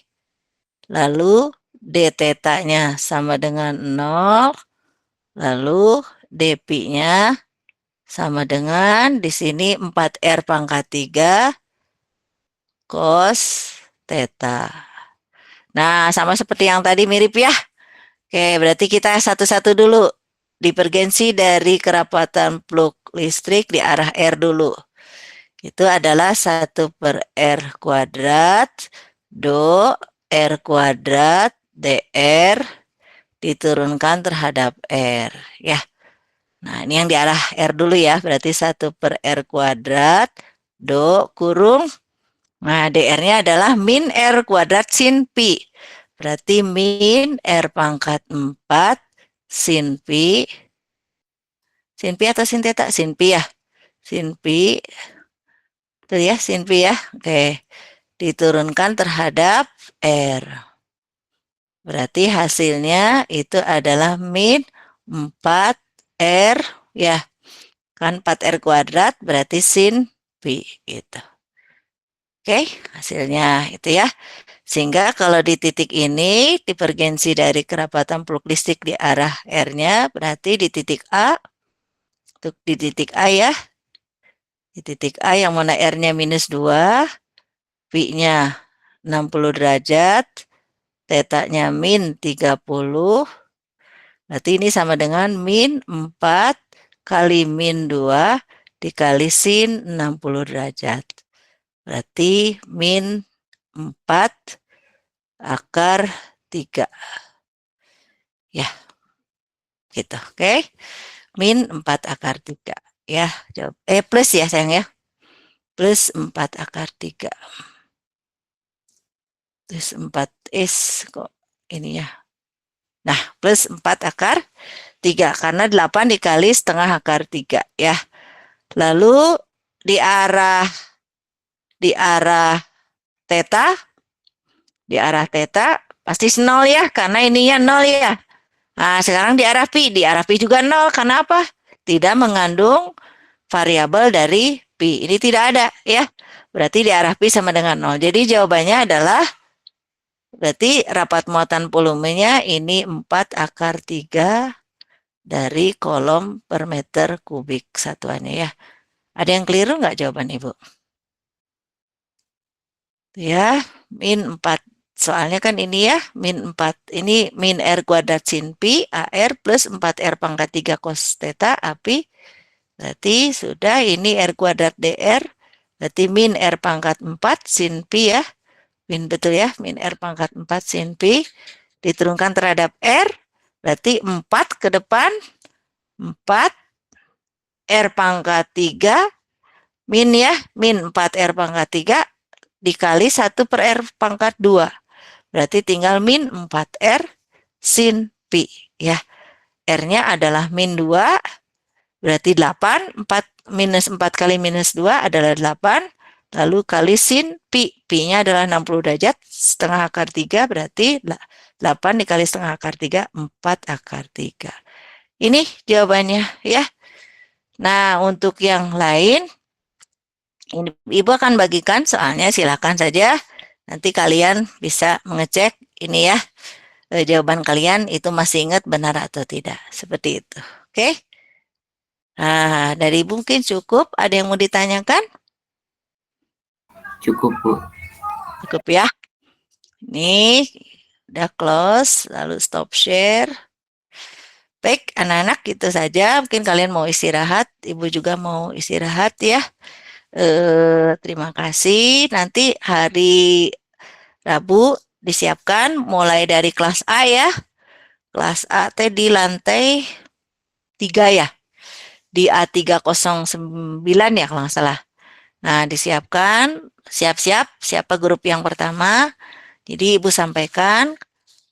Lalu D tetanya sama dengan 0. Lalu D pi-nya sama dengan di sini 4R pangkat 3 cos theta. Nah, sama seperti yang tadi mirip ya. Oke, berarti kita satu-satu dulu. Divergensi dari kerapatan plug listrik di arah R dulu. Itu adalah 1/R kuadrat do R kuadrat DR diturunkan terhadap R. Ya. Nah, ini yang di arah R dulu ya. Berarti 1/R kuadrat do kurung. Nah, DR-nya adalah min R kuadrat sin pi. Berarti min R pangkat 4 sin pi. Sin pi atau sin theta? Sin pi ya. Sin pi. Itu ya, sin pi ya. Oke. Diturunkan terhadap R. Berarti hasilnya itu adalah min 4R ya. Kan 4R kuadrat berarti sin pi itu. Oke, hasilnya itu ya. Sehingga kalau di titik ini divergensi dari kerapatan plug listrik di arah R-nya berarti di titik A. Untuk di titik A ya. Di titik A yang mana R-nya minus 2, Pi-nya 60 derajat, tetanya min 30, berarti ini sama dengan min 4 kali min 2 dikali sin 60 derajat. Berarti min 4 akar 3. Ya, gitu. Oke. Min 4 akar 3. Ya, jawab. Plus ya sayang ya. Plus 4 akar 3. Plus 4 kok ini ya. Nah, plus 4 akar 3 karena 8 dikali setengah akar 3 ya. Lalu di arah theta pasti 0 ya karena ininya 0 ya. Nah, sekarang di arah pi juga 0 karena apa? Tidak mengandung variabel dari pi. Ini tidak ada ya. Berarti di arah pi sama dengan 0. Jadi jawabannya adalah berarti rapat muatan volumenya ini 4 akar 3 dari kolom per meter kubik satuannya ya. Ada yang keliru nggak jawaban Ibu? Ya, min 4. Soalnya kan ini ya, min 4. Ini min R kuadrat sin pi, AR plus 4R pangkat 3 cos theta, API. Berarti sudah ini R kuadrat DR. Berarti min R pangkat 4 sin pi ya. Min betul ya, min R pangkat 4 sin pi diturunkan terhadap R, berarti 4 ke depan, 4 R pangkat 3, min ya, min 4 R pangkat 3 dikali 1 per R pangkat 2, berarti tinggal min 4 R sin pi ya. R-nya adalah min 2, berarti 8, 4 minus 4 kali minus 2 adalah 8, lalu kali sin pi, pi-nya adalah 60 derajat, setengah akar 3 berarti 8 dikali setengah akar 3, 4 akar 3. Ini jawabannya ya. Nah, untuk yang lain, Ibu akan bagikan soalnya, silakan saja. Nanti kalian bisa mengecek ini ya, jawaban kalian itu masih ingat benar atau tidak. Seperti itu. Oke? Nah, dari Ibu mungkin cukup. Ada yang mau ditanyakan? Cukup, Bu. Cukup ya. Ini udah close, lalu stop share. Baik, anak-anak itu saja. Mungkin kalian mau istirahat, Ibu juga mau istirahat ya. Terima kasih. Nanti hari Rabu disiapkan mulai dari kelas A ya. Kelas A teh di lantai 3 ya. Di A309 ya kalau nggak salah. Nah, disiapkan, siap-siap, siapa grup yang pertama. Jadi Ibu sampaikan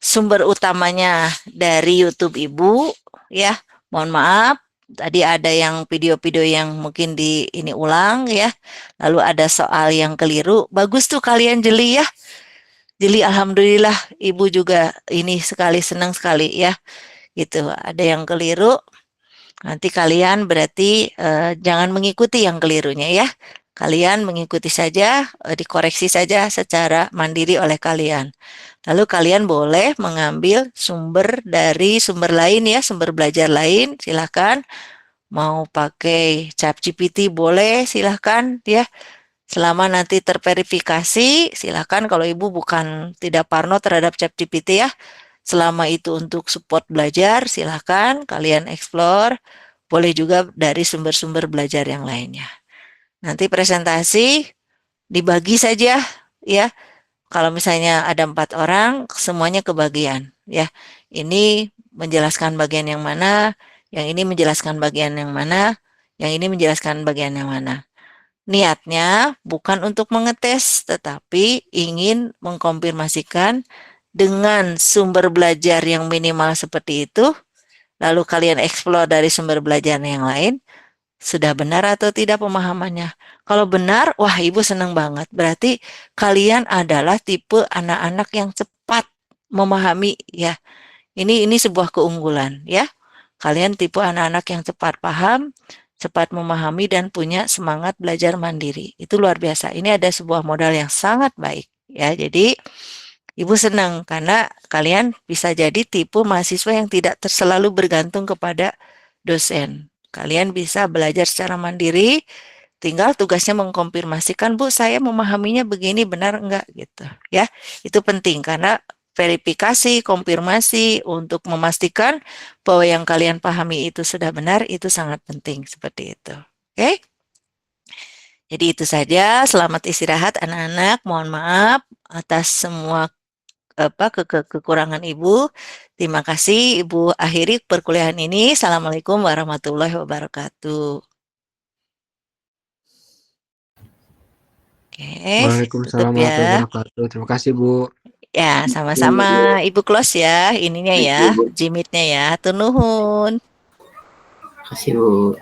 sumber utamanya dari YouTube Ibu ya. Mohon maaf, tadi ada yang video-video yang mungkin ini ulang ya. Lalu ada soal yang keliru. Bagus tuh kalian jeli ya. Jeli, alhamdulillah Ibu juga ini sekali senang sekali ya. Gitu. Ada yang keliru. Nanti kalian berarti jangan mengikuti yang kelirunya ya. Kalian mengikuti saja, dikoreksi saja secara mandiri oleh kalian. Lalu kalian boleh mengambil sumber dari sumber lain ya, sumber belajar lain, silahkan. Mau pakai ChatGPT boleh, silahkan ya. Selama nanti terverifikasi, silahkan. Kalau Ibu bukan tidak parno terhadap ChatGPT ya. Selama itu untuk support belajar, silahkan kalian explore. Boleh juga dari sumber-sumber belajar yang lainnya. Nanti presentasi dibagi saja ya. Kalau misalnya ada 4 orang, semuanya kebagian ya. Ini menjelaskan bagian yang mana, yang ini menjelaskan bagian yang mana, yang ini menjelaskan bagian yang mana. Niatnya bukan untuk mengetes, tetapi ingin mengkonfirmasikan dengan sumber belajar yang minimal seperti itu, lalu kalian explore dari sumber belajar yang lain, sudah benar atau tidak pemahamannya. Kalau benar, wah Ibu senang banget. Berarti kalian adalah tipe anak-anak yang cepat memahami ya. Ini sebuah keunggulan ya. Kalian tipe anak-anak yang cepat paham, cepat memahami dan punya semangat belajar mandiri. Itu luar biasa. Ini ada sebuah modal yang sangat baik ya. Jadi Ibu senang karena kalian bisa jadi tipe mahasiswa yang tidak selalu bergantung kepada dosen. Kalian bisa belajar secara mandiri, tinggal tugasnya mengkonfirmasikan, Bu, saya memahaminya begini, benar enggak gitu. Ya, itu penting karena verifikasi, konfirmasi untuk memastikan bahwa yang kalian pahami itu sudah benar, itu sangat penting seperti itu. Oke? Jadi itu saja. Selamat istirahat anak-anak. Mohon maaf atas semua kekurangan Ibu. Terima kasih Ibu akhiri perkuliahan ini. Assalamualaikum warahmatullahi wabarakatuh. Oke, Waalaikumsalam tutup warahmatullahi ya. wabarakatuh. Terima kasih, Bu. Ya, sama-sama. Ibu close ya, ininya ya, jimitnya ya. Hatur nuhun. Kasih Bu.